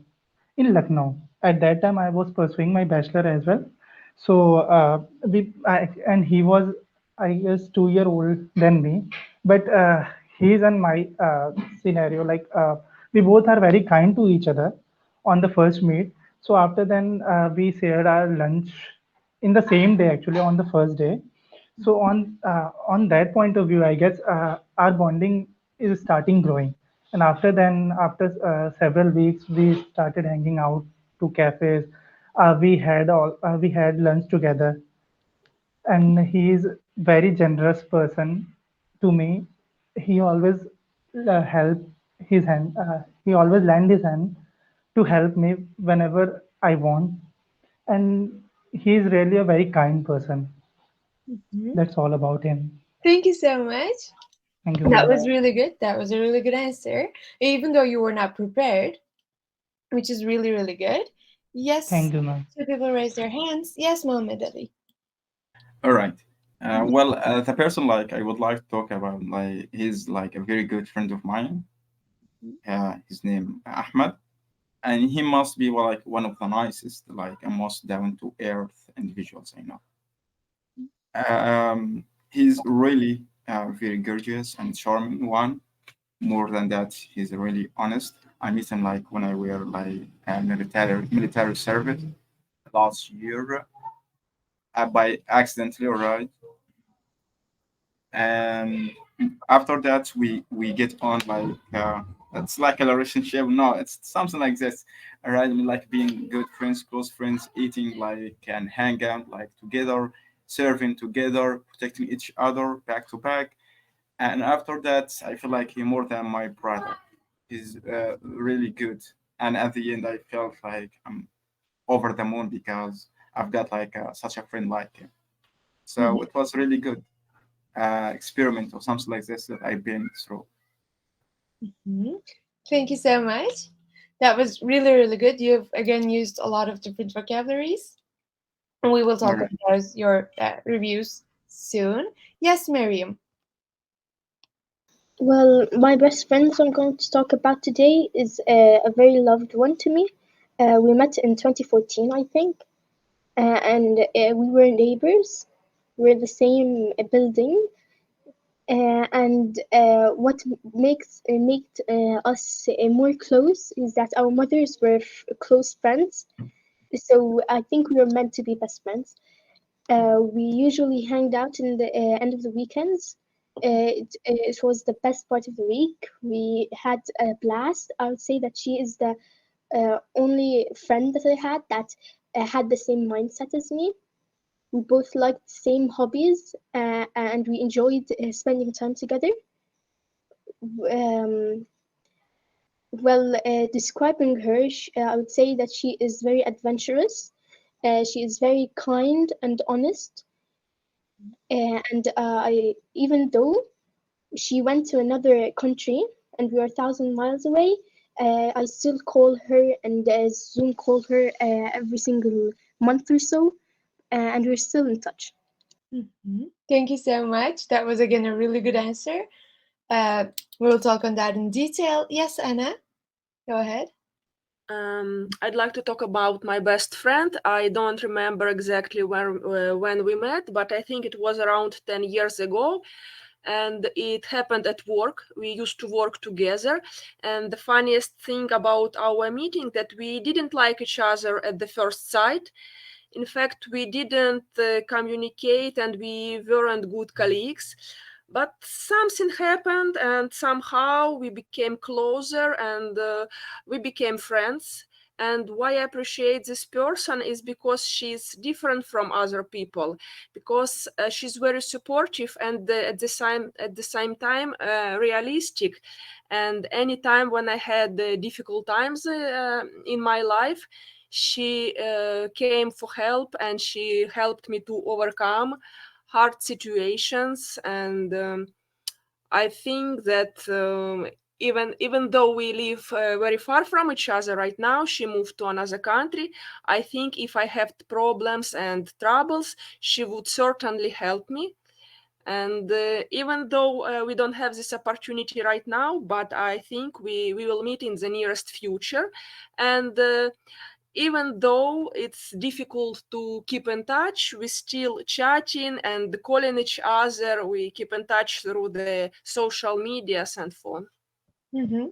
in Lucknow. At that time, I was pursuing my bachelor as well. So and he was, I guess, 2 year old than me. But he's in my scenario. Like we both are very kind to each other on the first meet. So after then, we shared our lunch in the same day, actually on the first day. So on that point of view, I guess our bonding is starting growing. And after then, after several weeks, we started hanging out to cafes. We had lunch together, and he is very generous person to me. He always help his hand. He always lend his hand to help me whenever I want, and he is really a very kind person. Mhm. That's all about him. Thank you so much. Thank you, That ma'am. was really good. That was a really good answer, even though you were not prepared, which is really, really good. Yes, Thank you, ma'am. two people raise their hands. Yes, Mohammed Ali. All right. Well, the person like I would like to talk about, like he's like a very good friend of mine. His name Ahmed, and he must be well, like one of the nicest, like and most down to earth individuals I know. He's really very gorgeous and charming one. More than that, he's really honest. I met him like when I were like military service last year by accidentally, right? And after that we get on like it's like a relationship. No, it's something like this, right? Like being good friends, close friends, eating like and hang out like together, serving together, protecting each other back to back. And after that I feel like he more than my brother. He's really good. And at the end I felt like I'm over the moon because I've got like such a friend like him. So it was really good experiment or something like this that I've been through. Mhm. Thank you so much. That was really, really good. You've again used a lot of different vocabularies, and we will All talk right. about your reviews soon. Yes, Miriam. Well, my best friend I'm going to talk about today is a very loved one to me. We met in 2014, I think, and we were neighbors. We're the same building, and what made us more close is that our mothers were close friends. So I think we were meant to be best friends. We usually hanged out in the end of the weekends. It was the best part of the week. We had a blast. I would say that she is the only friend that I had the same mindset as me. We both liked the same hobbies, and we enjoyed spending time together. Um, Describing her, I would say that she is very adventurous. She is very kind and honest. Even though she went to another country and we are 1,000 miles away, I still call her and Zoom call her every single month or so, and we're still in touch. Thank you so much. That was again a really good answer. We'll talk on that in detail. Yes, Anna, go ahead. I'd like to talk about my best friend. I don't remember exactly when we met, but I think it was around 10 years ago. And it happened at work. We used to work together. And the funniest thing about our meeting that we didn't like each other at the first sight. In fact, we didn't communicate and we weren't good colleagues. But something happened, and somehow we became closer and we became friends. And why I appreciate this person is because she's different from other people, because she's very supportive and at the same time realistic. And anytime when I had difficult times in my life, she came for help and she helped me to overcome hard situations. And I think that even though we live very far from each other right now, she moved to another country. I think if I have problems and troubles, she would certainly help me. And even though we don't have this opportunity right now, but I think we will meet in the nearest future. And even though it's difficult to keep in touch, we still chatting and calling each other. We keep in touch through the social medias and phone.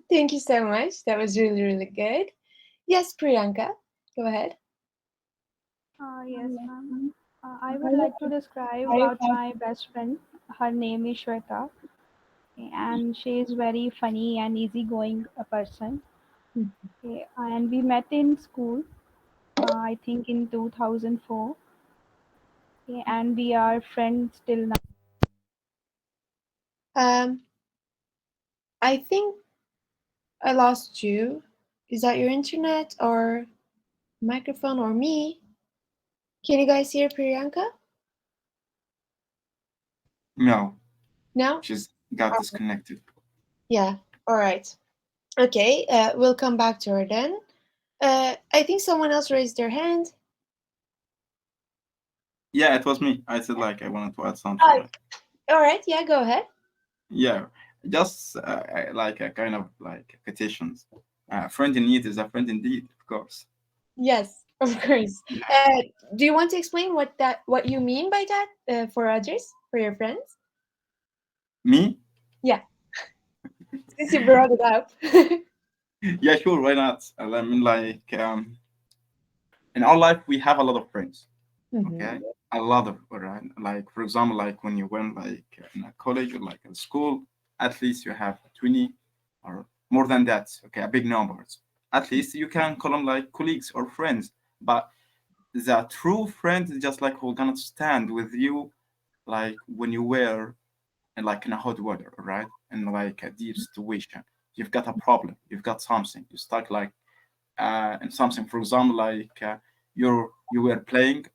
Thank you so much. That was really, really good. Yes, Priyanka. Go ahead. Yes, ma'am. I would like to describe about my best friend. Her name is Shweta, and she is very funny and easygoing a person. Okay, and we met in school, I think in 2004. Okay, and we are friends till now. Um, I think I lost you. Is that your internet or microphone or me? Can you guys hear Priyanka? No, No? she's got disconnected. Yeah. All right. Okay. We'll come back to her then. I think someone else raised their hand. Yeah, it was me. I said like I wanted to add something. Oh, Like all right. Yeah. Go ahead. yeah, just like a kind of like quotations. Friend in need is a friend indeed, of course. Yes. Of course. Yeah. Do you want to explain what you mean by that for others, for your friends? Me? Yeah. Since you brought it up. Yeah, sure. Why not? I mean, like in our life, we have a lot of friends. Mhm. Okay, a lot of right. Like for example, like when you went like in a college or like in school, at least you have 20 or more than that. Okay, a big numbers. At least you can call them like colleagues or friends. But the true friend is just like who gonna stand with you, like when you were in like in a hot weather, right? In like a deep situation, you've got a problem, you've got something, you stuck like in something. For example, like you were playing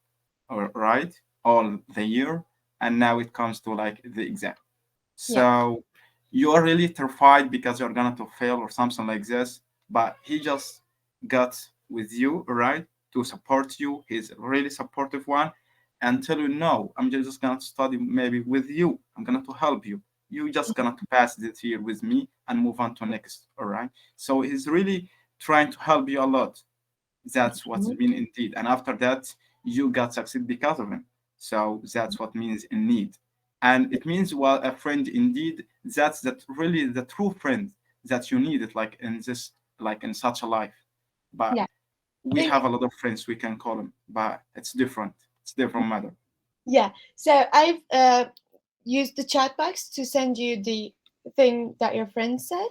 right all the year, and now it comes to like the exam. Yeah. So you are really terrified because you're gonna to fail or something like this. But he just got with you, right, to support you. He's a really supportive one, and tell you, no, I'm just gonna study maybe with you. I'm gonna to help you. You just gonna to pass this year with me and move on to next. All right. So he's really trying to help you a lot. That's what's Mhm. been indeed. And after that, you got succeed because of him. So that's what means in need. And it means well a friend indeed, that's that really the true friend that you need it like in this like in such a life. But Yeah. we Thank have a lot of friends we can call them, but it's different. It's different matter. Yeah. So I've used the chat box to send you the thing that your friend said.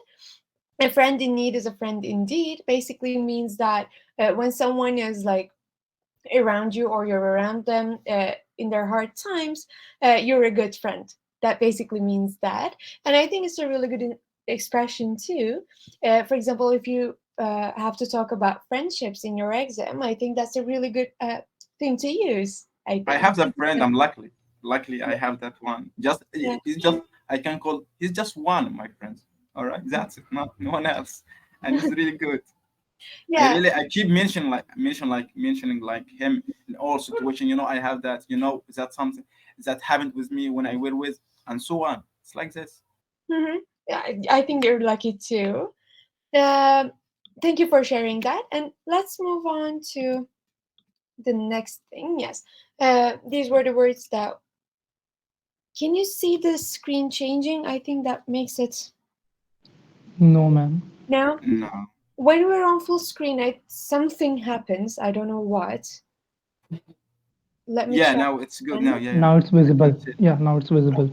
A friend in need is a friend indeed. Basically means that when someone is like around you or you're around them in their hard times, you're a good friend. That basically means that. And I think it's a really good expression too. For example, if you have to talk about friendships in your exam, I think that's a really good thing to use, I I think. have that friend, I'm lucky. Luckily I have that one. Just Yeah. he's just I can call he's just one of my friends. All right, that's it, not no one else. And it's really good. Yeah. I keep mentioning like him in all situation. I have that. That's something that happened with me when I were with, and so on. It's like this. Mhm. Yeah, I think you're lucky too. Um, Thank you for sharing that. And let's move on to the next thing. Yes. These were the words that. Can you see the screen changing? I think that makes it No, ma'am. now. No. When we're on full screen, something happens. I don't know what. Let me Yeah, try now it's good. again. Now, yeah, Now it's I visible. can see it. Yeah, now it's visible.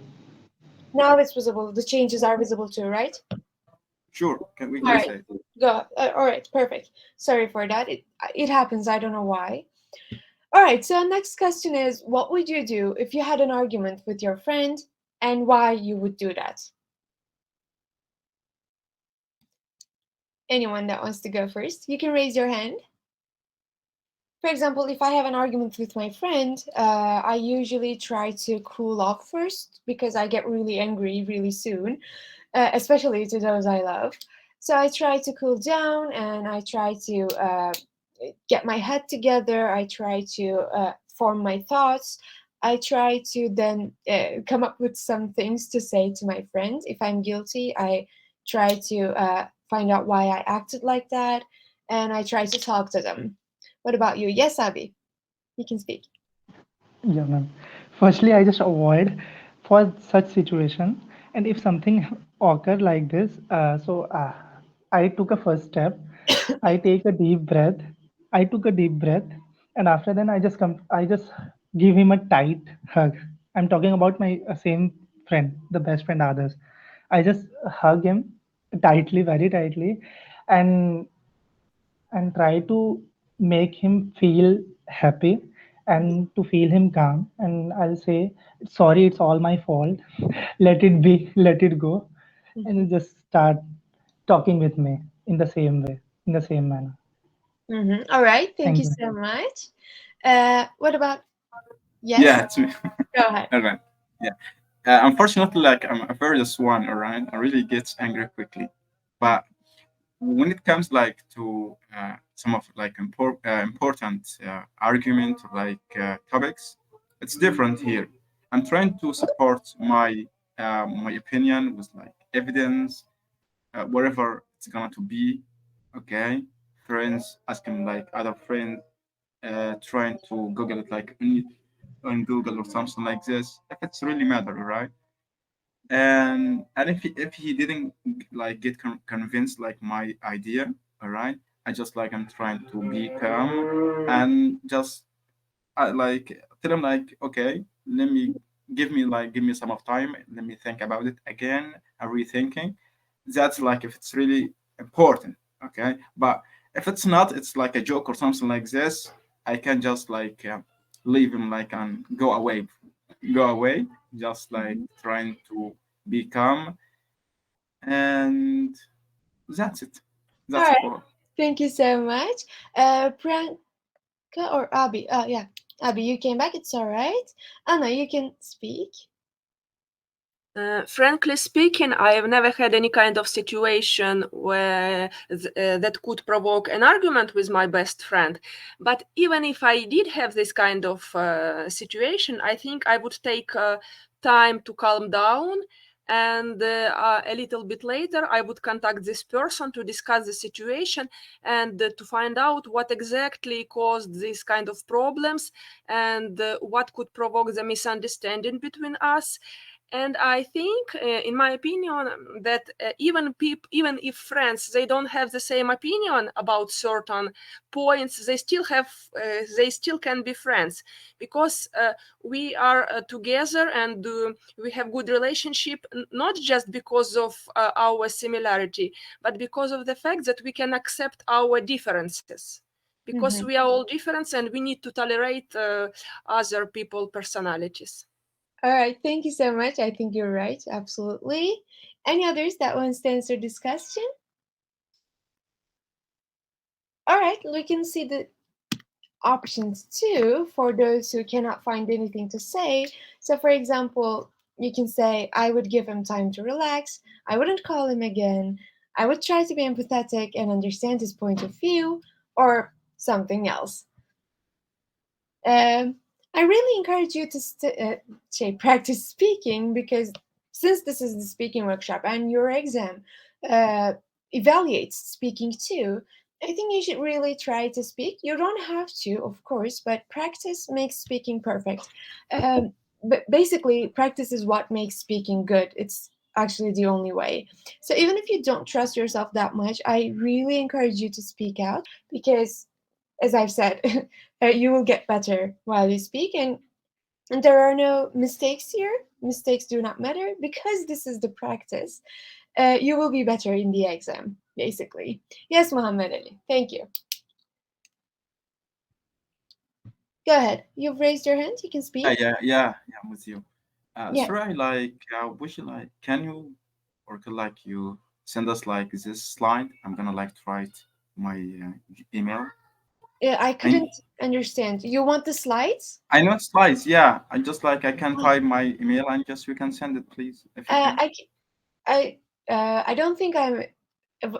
Now it's visible. The changes are visible too, right? Sure, we All can right. say it. Go. All right. Perfect. Sorry for that. It happens. I don't know why. All right, so next question is what would you do if you had an argument with your friend and why you would do that? Anyone that wants to go first, you can raise your hand. For example, if I have an argument with my friend, I usually try to cool off first because I get really angry really soon, especially to those I love. So I try to cool down and I try to get my head together. I try to form my thoughts. I try to then come up with some things to say to my friend. If I'm guilty, I try to find out why I acted like that and I try to talk to them. What about you? Yes, Abby, you can speak. Yeah, ma'am. Firstly, I just avoid for such situation, and if something occur like this, I took a first step. I take a deep breath. I took a deep breath, and after then I just give him a tight hug. I'm talking about my same friend, the best friend others. I just hug him tightly, very tightly, and try to make him feel happy and to feel him calm. And I'll say, sorry, it's all my fault. Let it be, let it go. And Mhm. he'll just start talking with me in the same way, in the same manner. All right. Thank Thank you you. so much. What about yes? Yeah, it's me. Go ahead. All right. Yeah. Unfortunately, like I'm a very just one, all right? I really get angry quickly. But when it comes like to some of like important argument like topics, it's different here. I'm trying to support my opinion with like evidence, wherever it's gonna to be. Okay, friends asking like other friends, trying to Google it like on Google or something like this. If it's really matter, right? And if he didn't like get convinced like my idea, all right, I just like I'm trying to be calm and just like tell him like, okay, let me give me some of time, let me think about it again, I'm rethinking. That's like if it's really important, okay. But if it's not, it's like a joke or something like this, I can just like leave him like and go away, just like Mhm. trying to be calm, and that's it. All That's it right. all. Thank you so much. Priyanka or Abby? Yeah. Abby, you came back. It's all right. Anna, you can speak. Frankly speaking, I have never had any kind of situation that could provoke an argument with my best friend. But even if I did have this kind of situation, I think I would take time to calm down. And a little bit later, I would contact this person to discuss the situation and to find out what exactly caused these kind of problems and what could provoke the misunderstanding between us. And I think in my opinion that even if friends they don't have the same opinion about certain points, they still can be friends because we are together and we have good relationship, not just because of our similarity, but because of the fact that we can accept our differences, because Mhm. we are all different and we need to tolerate other people personalities. All right. Thank you so much. I think you're right. Absolutely. Any others that wants to answer this question? All right. We can see the options too for those who cannot find anything to say. So, for example, you can say, I would give him time to relax. I wouldn't call him again. I would try to be empathetic and understand his point of view, or something else. Um, I really encourage you to practice speaking because since this is the speaking workshop and your exam uh, evaluates speaking too, I think you should really try to speak. You don't have to, of course, but practice makes speaking perfect. But basically, practice is what makes speaking good. It's actually the only way. So even if you don't trust yourself that much, I really encourage you to speak out because as I've said, you will get better while you speak, and there are no mistakes here. Mistakes do not matter because this is the practice. You will be better in the exam, basically. Yes, Muhammad Ali. Thank you. Go ahead. You've raised your hand. You can speak. Yeah, I'm with you. Yeah. Sorry, like, would you like, can you, or could like you send us like this slide? I'm gonna like write my email. I I couldn't understand. You want the slides? I know slides. Yeah, I just like I can type my email and just you can send it, please, if you can. I, c- I don't think I'm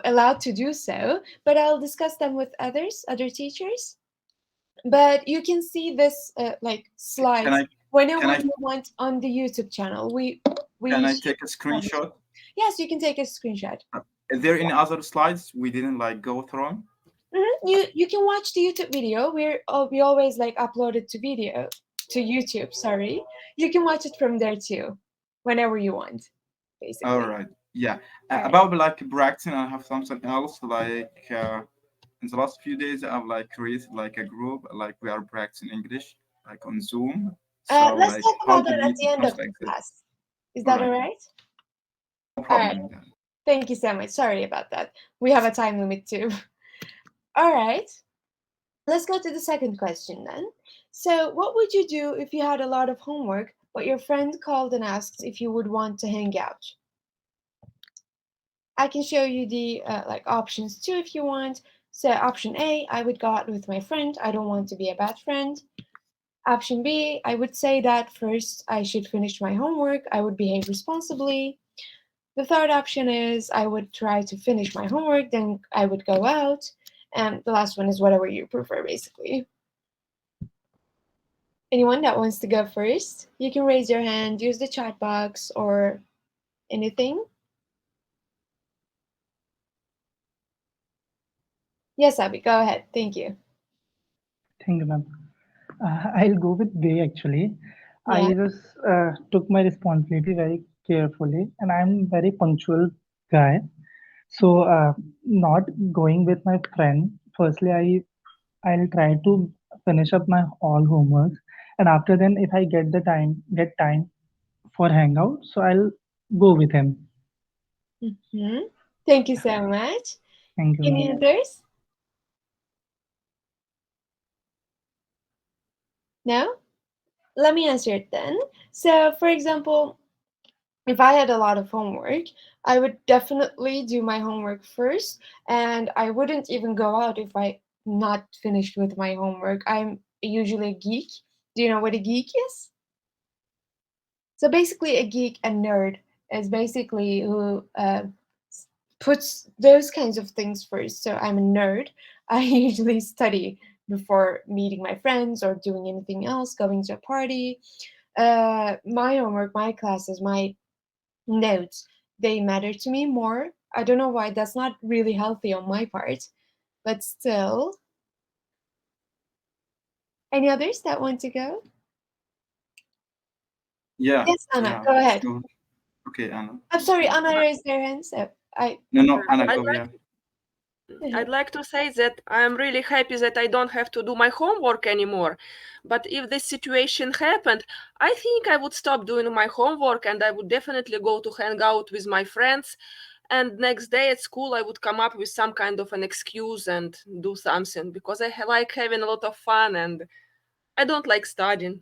allowed to do so, but I'll discuss them with other teachers. But you can see this like Can slides I can whenever I you want on the YouTube channel. can We I share take a publish it. screenshot? Yes, you can take a screenshot. Is there any other slides we didn't like go through? You can watch the YouTube video. We always like upload it to YouTube. Sorry, you can watch it from there too, whenever you want, All basically. right. Yeah. All right. About like practicing, I have something else like in the last few days I've like created like a group, like we are practicing English like on Zoom. So Let's like talk how about to that at read the end of comes the like this. class. Is All that right, all right? no All right. problem then. Thank you so much. Sorry about that. We have a time limit too. All right. Let's go to the second question then. So, what would you do if you had a lot of homework, but your friend called and asked if you would want to hang out? I can show you the like options too if you want. So, option A, I would go out with my friend. I don't want to be a bad friend. Option B, I would say that first I should finish my homework. I would behave responsibly. The third option is I would try to finish my homework, then I would go out. And the last one is whatever you prefer, basically. Anyone that wants to go first, you can raise your hand, use the chat box, or anything. Yes, Abby, go ahead. Thank you. Thank you, ma'am. I'll go with B actually. Yeah. I just took my responsibility very carefully, and I'm very punctual guy. So, not going with my friend. Firstly, I'll try to finish up my all homeworks, and after then, if I get time for hangout, so I'll go with him. Hmm. Thank you so much. Thank you, Any ma'am. others? No? Let me answer it then. So, for example, if I had a lot of homework, I would definitely do my homework first, and I wouldn't even go out if I not finished with my homework. I'm usually a geek. Do you know what a geek is? So basically, a geek, a nerd, is basically who puts those kinds of things first. So I'm a nerd. I usually study before meeting my friends or doing anything else, going to a party. My homework, my classes, my notes, they matter to me more. I don't know why. That's not really healthy on my part, but still. Any others that want to go? Yeah, Yes, Anna, yeah, go ahead. sure. Okay, Anna. I'm sorry, Anna raised her hand, so I. No, Anna, I'd go. like Yeah. I'd like to say that I'm really happy that I don't have to do my homework anymore. But if this situation happened, I think I would stop doing my homework and I would definitely go to hang out with my friends. And next day at school, I would come up with some kind of an excuse and do something because I like having a lot of fun and I don't like studying.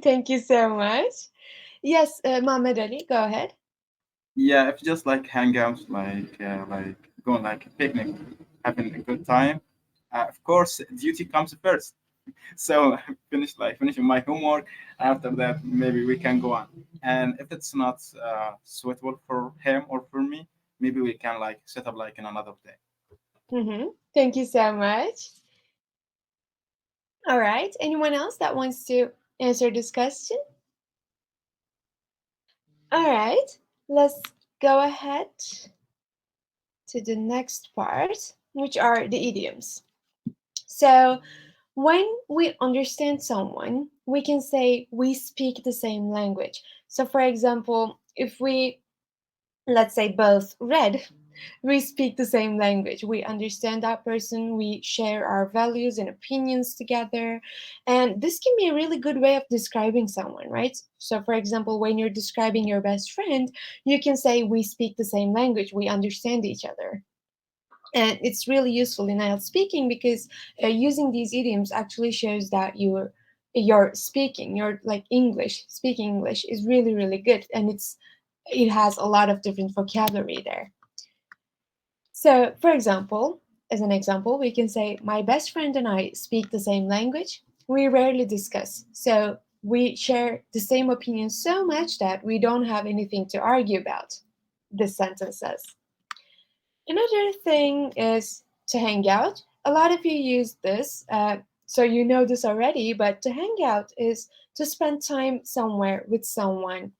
Thank you so much. Yes, Mohammed Ali, go ahead. Yeah, if you just like hang out, like going like a picnic, having a good time. Of course, duty comes first. So finishing my homework. After that, maybe we can go on. And if it's not suitable for him or for me, maybe we can like set up like in another day. Thank you so much. All right. Anyone else that wants to answer this question? All right. Let's go ahead to the next part, which are the idioms. So, when we understand someone, we can say we speak the same language. So, for example, if we, let's say, both read, we speak the same language. We understand that person, we share our values and opinions together. And this can be a really good way of describing someone, right? So, for example, when you're describing your best friend, you can say, we speak the same language, we understand each other. And it's really useful in IELTS speaking because using these idioms actually shows that you're speaking, you're like English, speaking English is really, really good. And it has a lot of different vocabulary there. So, for example, as an example, we can say, my best friend and I speak the same language. We rarely discuss. So, we share the same opinion so much that we don't have anything to argue about. This sentence says. Another thing is to hang out. A lot of you use this, so you know this already, but to hang out is to spend time somewhere with someone.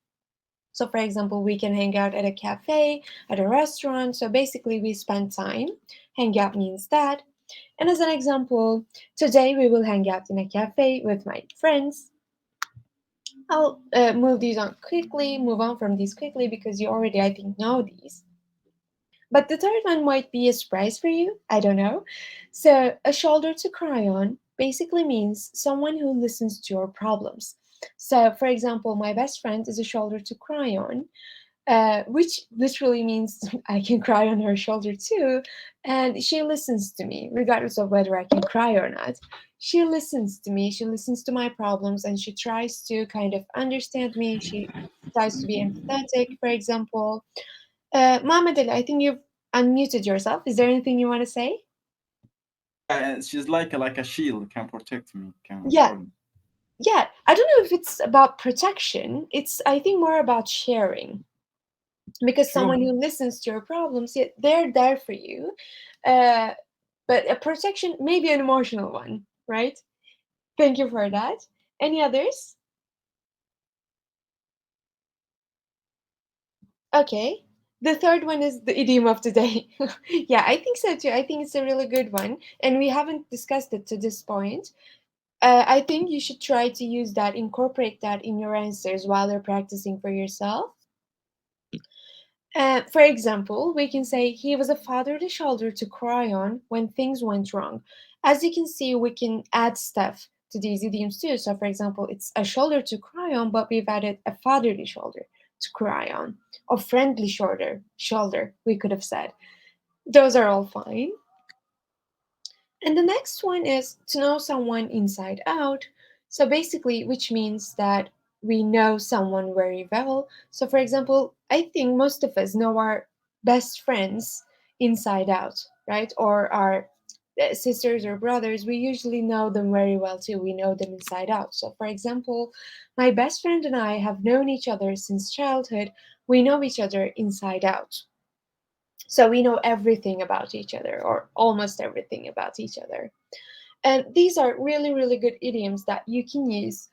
So, for example, we can hang out at a cafe, at a restaurant. So, basically, we spend time. Hang out means that. And as an example, today we will hang out in a cafe with my friends. I'll move on from these quickly because you already, I think, know these. But the third one might be a surprise for you. I don't know. So, a shoulder to cry on basically means someone who listens to your problems. So, for example, my best friend is a shoulder to cry on, which literally means I can cry on her shoulder too. And she listens to me, regardless of whether I can cry or not. She listens to me, she listens to my problems, and she tries to kind of understand me. She tries to be empathetic, for example. Mohammed Ali, I think you've unmuted yourself. Is there anything you want to say? Yeah, and she's like a shield, can protect me, can Yeah, hold me. yeah. I don't know if it's about protection. It's, I think, more about sharing. Because Sure. someone who listens to your problems, yeah, they're there for you. Uh, but a protection, maybe an emotional one, right? Thank you for that. Any others? Okay. The third one is the idiom of the day. Yeah, I think so too. I think it's a really good one. And we haven't discussed it to this point. I think you should try to use that, incorporate that in your answers while you're practicing for yourself. For example, we can say he was a father to shoulder to cry on when things went wrong. As you can see, we can add stuff to these idioms too. So, for example, it's a shoulder to cry on, but we've added a fatherly shoulder to cry on, or friendly shoulder. We could have said those are all fine. And the next one is to know someone inside out. So basically, which means that we know someone very well. So, for example, I think most of us know our best friends inside out, right? Or our sisters or brothers, we usually know them very well too. We know them inside out. So, for example, my best friend and I have known each other since childhood. We know each other inside out. So, we know everything about each other, or almost everything about each other. And these are really, really good idioms that you can use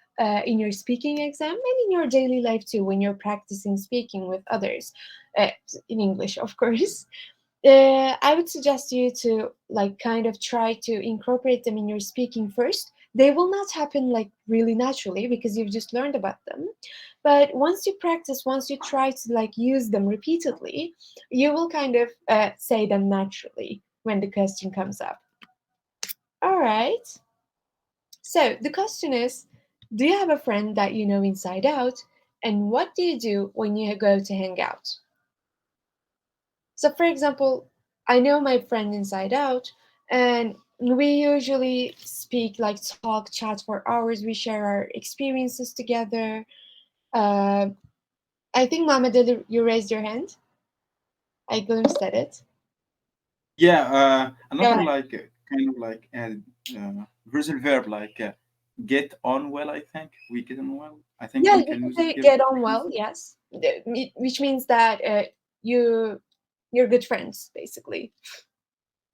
in your speaking exam and in your daily life too when you're practicing speaking with others, uh, in English, of course. I would suggest you to like kind of try to incorporate them in your speaking first. They will not happen like really naturally because you've just learned about them. But once you practice, once you try to like use them repeatedly, you will kind of say them naturally when the question comes up. All right. So the question is, do you have a friend that you know inside out? And what do you do when you go to hang out? So, for example, I know my friend inside out, and we usually speak, like talk, chat for hours. We share our experiences together. Uh, I think Mama did you raised your hand? I glimpsed at it. Yeah, Go another ahead. like kind of like phrasal verb like get on well. I think we get on well. I think Yeah, we you can can use it say here. get on well. Yes, which means that you you're good friends, basically.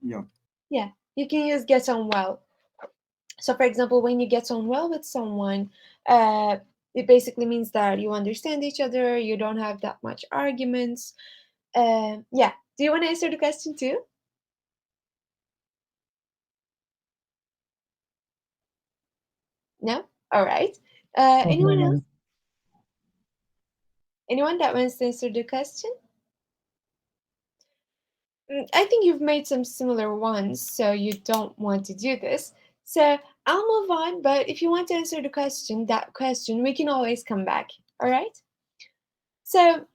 Yeah. Yeah, you can use get on well. So, for example, when you get on well with someone, uh, it basically means that you understand each other, you don't have that much arguments. Yeah. Do you want to answer the question too? No? All right. Oh, no, Anyone else? no. Anyone that wants to answer the question? I think you've made some similar ones, so you don't want to do this. So I'll move on, but if you want to answer the question, that question, we can always come back. All right? So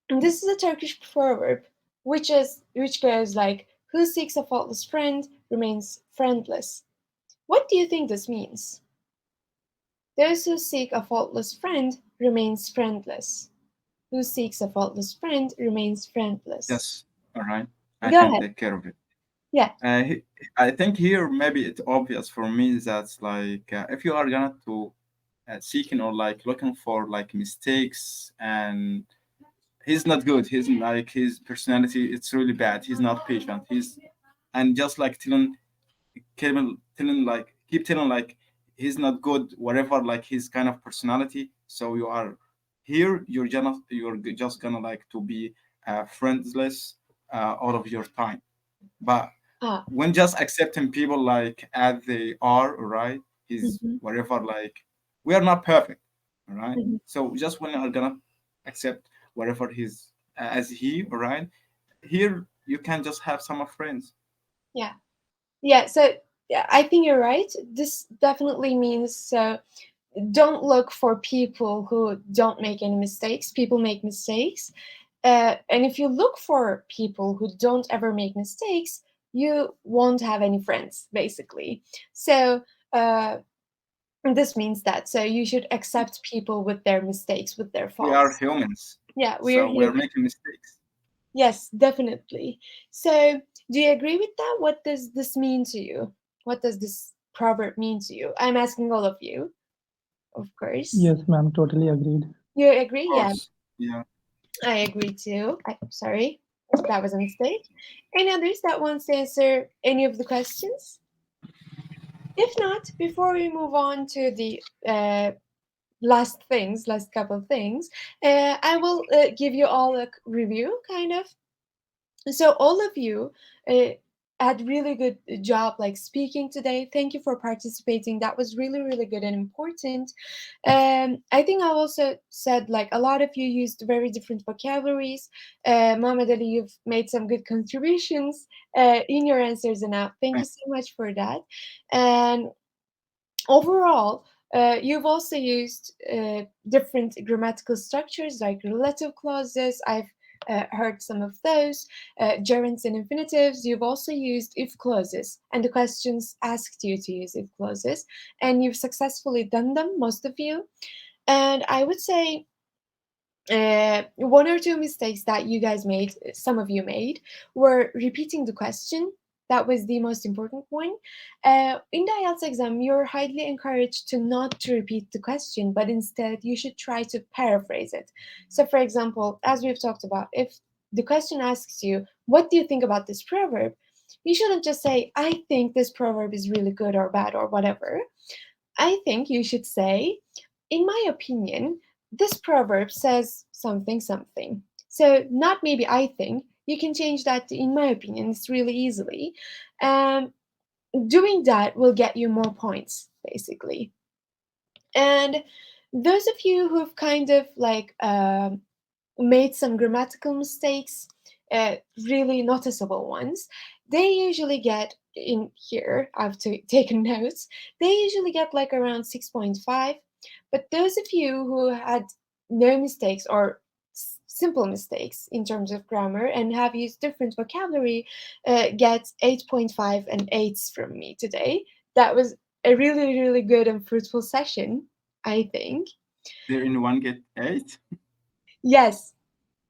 this is a Turkish proverb, which goes like, "Who seeks a faultless friend remains friendless." What do you think this means? Those who seek a faultless friend remains friendless. Who seeks a faultless friend remains friendless. Yes. All right. I Go can ahead. take care of it. Yeah. I think here maybe it's obvious for me that like if you are gonna to seeking or like looking for like mistakes, and he's not good. He's like his personality. It's really bad. He's not patient. He's and just like telling like keep telling like he's not good. Whatever like his kind of personality. So you are here. You're just gonna like to be friendless all of your time. But Ah. when just accepting people like as they are, right? He's Mhm, whatever like we are not perfect, all right? mhm. So just when are gonna accept whatever he's as he, all right? Here you can just have some friends. Yeah, so yeah, I think you're right. This definitely means don't look for people who don't make any mistakes. People make mistakes. And if you look for people who don't ever make mistakes, you won't have any friends, basically. So this means that. So you should accept people with their mistakes, with their We are faults. humans, Yeah, we're so we're human. making mistakes. Yes, definitely. So do you agree with that? What does this mean to you? What does this proverb mean to you? I'm asking all of you, of course. Yes, ma'am, totally agreed. You Of agree? Yeah, course. Yeah. I agree too. Sorry, that was a mistake. Any others that wants to answer any of the questions? If not, before we move on to the last couple of things, I will give you all a review, kind of. So all of you had really good job like speaking today. Thank you for participating. That was really, really good and important. I think I also said like a lot of you used very different vocabularies. Mohammed Ali, you've made some good contributions in your answers and out. Thank you Thanks. so much for that. And overall, you've also used different grammatical structures like relative clauses. I've heard some of those, gerunds and infinitives. You've also used if clauses, and the questions asked you to use if clauses, and you've successfully done them, most of you. And I would say one or two mistakes that you guys made, some of you made, were repeating the question. That was the most important one. In the IELTS exam, you're highly encouraged to not to repeat the question, but instead you should try to paraphrase it. So, for example, as we've talked about, if the question asks you, "What do you think about this proverb?" you shouldn't just say, "I think this proverb is really good or bad or whatever." I think you should say, in my opinion, this proverb says something, something. So, not maybe I think, you can change that to in my opinion, it's really easily. Um, Doing that will get you more points, basically. And those of you who've kind of like made some grammatical mistakes, really noticeable ones, they usually get in here. I've taken notes. They usually get like around 6.5. But those of you who had no mistakes or simple mistakes in terms of grammar and have used different vocabulary get 8.5 and 8s from me today. That was a really, really good and fruitful session, I think. There in one get 8. Yes,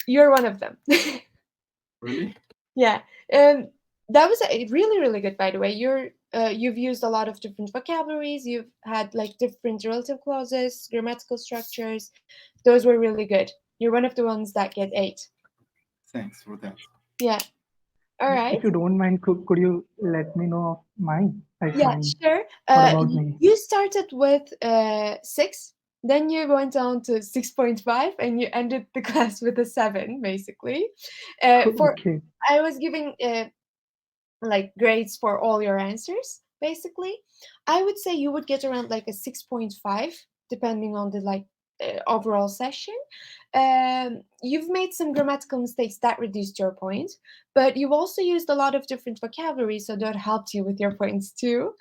you're one of them. Really? Yeah. Um, that was really, really good, by the way. You've used a lot of different vocabularies. You've had like different relative clauses, grammatical structures. Those were really good. You're one of the ones that get 8. Thanks for that. Yeah. All right. If you don't mind, could you let me know of mine? Like Yeah, mine. sure. What about me? You started with 6, then you went on to 6.5, and you ended the class with a 7, basically. For Okay. I was giving like grades for all your answers, basically. I would say you would get around like a 6.5, depending on the like overall session. You've made some grammatical mistakes that reduced your point, but you've also used a lot of different vocabulary, so that helped you with your points too.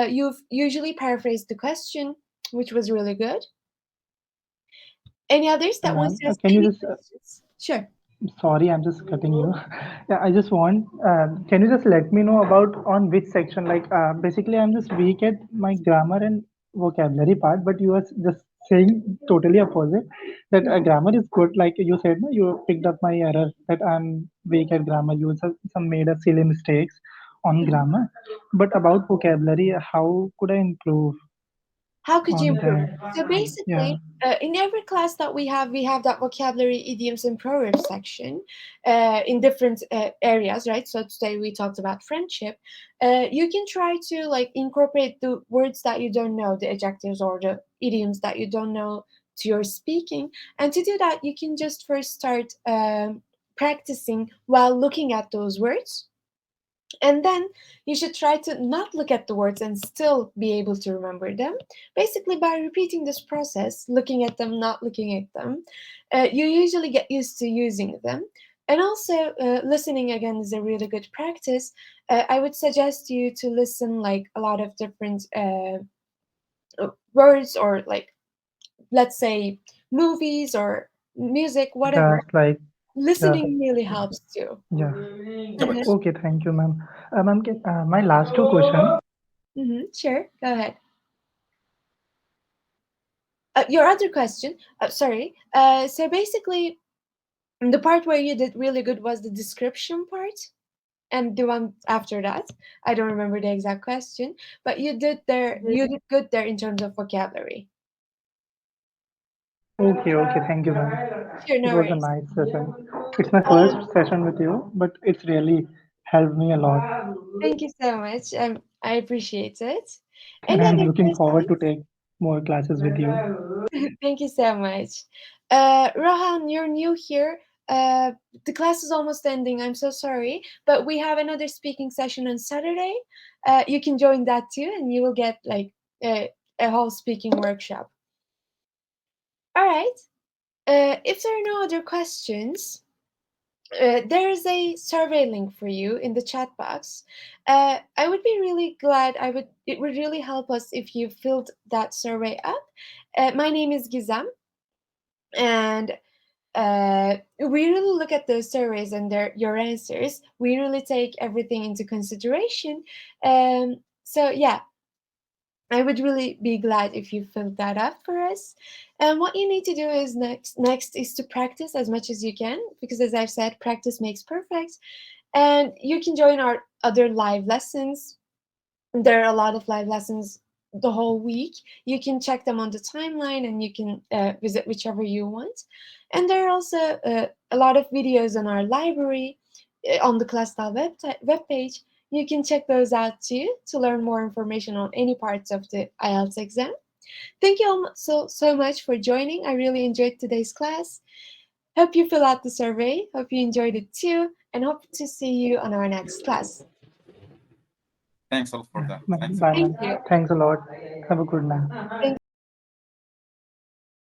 You've usually paraphrased the question, which was really good. Any others Yeah, that wants ma'am. to ask Can you any just questions? Sure. Sorry, I'm just cutting you. Yeah, I just want, can you just let me know about on which section? Like, basically, I'm just weak at my grammar and vocabulary part, but you are just saying totally opposite that grammar is good. Like you said, no, you picked up my error that I'm weak at grammar. You some made a silly mistakes on Mhm. grammar, but about vocabulary, how could I improve How could you on improve? that? So Yeah. basically, in every class that we have that vocabulary, idioms, and proverbs section in different areas, right? So today we talked about friendship. You can try to like incorporate the words that you don't know, the adjectives or the idioms that you don't know to your speaking. And to do that, you can just first start practicing while looking at those words, and then you should try to not look at the words and still be able to remember them. Basically, by repeating this process, looking at them, not looking at them, you usually get used to using them. And also, listening again is a really good practice. I would suggest you to listen like a lot of different words, or like, let's say, movies or music, whatever. Just like, yeah, Listening really helps too. yeah. Yeah, but Okay, thank you, ma'am. Ma'am, my last two questions. Sure, go ahead. Your other question, sorry. So basically, the part where you did really good was the description part, and the one after that, I don't remember the exact question, but you did there. You did good there in terms of vocabulary. Okay, okay, thank you, ma'am. Sure, It no was a worries. nice session. It's my Uh, first session with you, but it's really helped me a lot. Thank you so much. I appreciate it. And Any I'm other looking forward to questions? take more classes with you. Thank you so much. Rohan, you're new here. The class is almost ending. I'm so sorry, but we have another speaking session on Saturday. You can join that too, and you will get like a whole speaking workshop. All right. If there are no other questions, there is a survey link for you in the chat box. I would be really glad. It would really help us if you filled that survey up. My name is Gizem, and we really look at those surveys and your answers. We really take everything into consideration. So yeah, I would really be glad if you filled that up for us. And what you need to do is next is to practice as much as you can, because as I've said, practice makes perfect. And you can join our other live lessons. There are a lot of live lessons the whole week. You can check them on the timeline, and you can visit whichever you want. And there are also a lot of videos on our library on the Clasital webpage. You can check those out too to learn more information on any parts of the IELTS exam. Thank you all so much for joining. I really enjoyed today's class. Hope you fill out the survey. Hope you enjoyed it too, and hope to see you on our next class. thanks a lot for that. Thanks a Bye, lot. ma'am. Thank you. Thanks a lot. Have a good night. Thank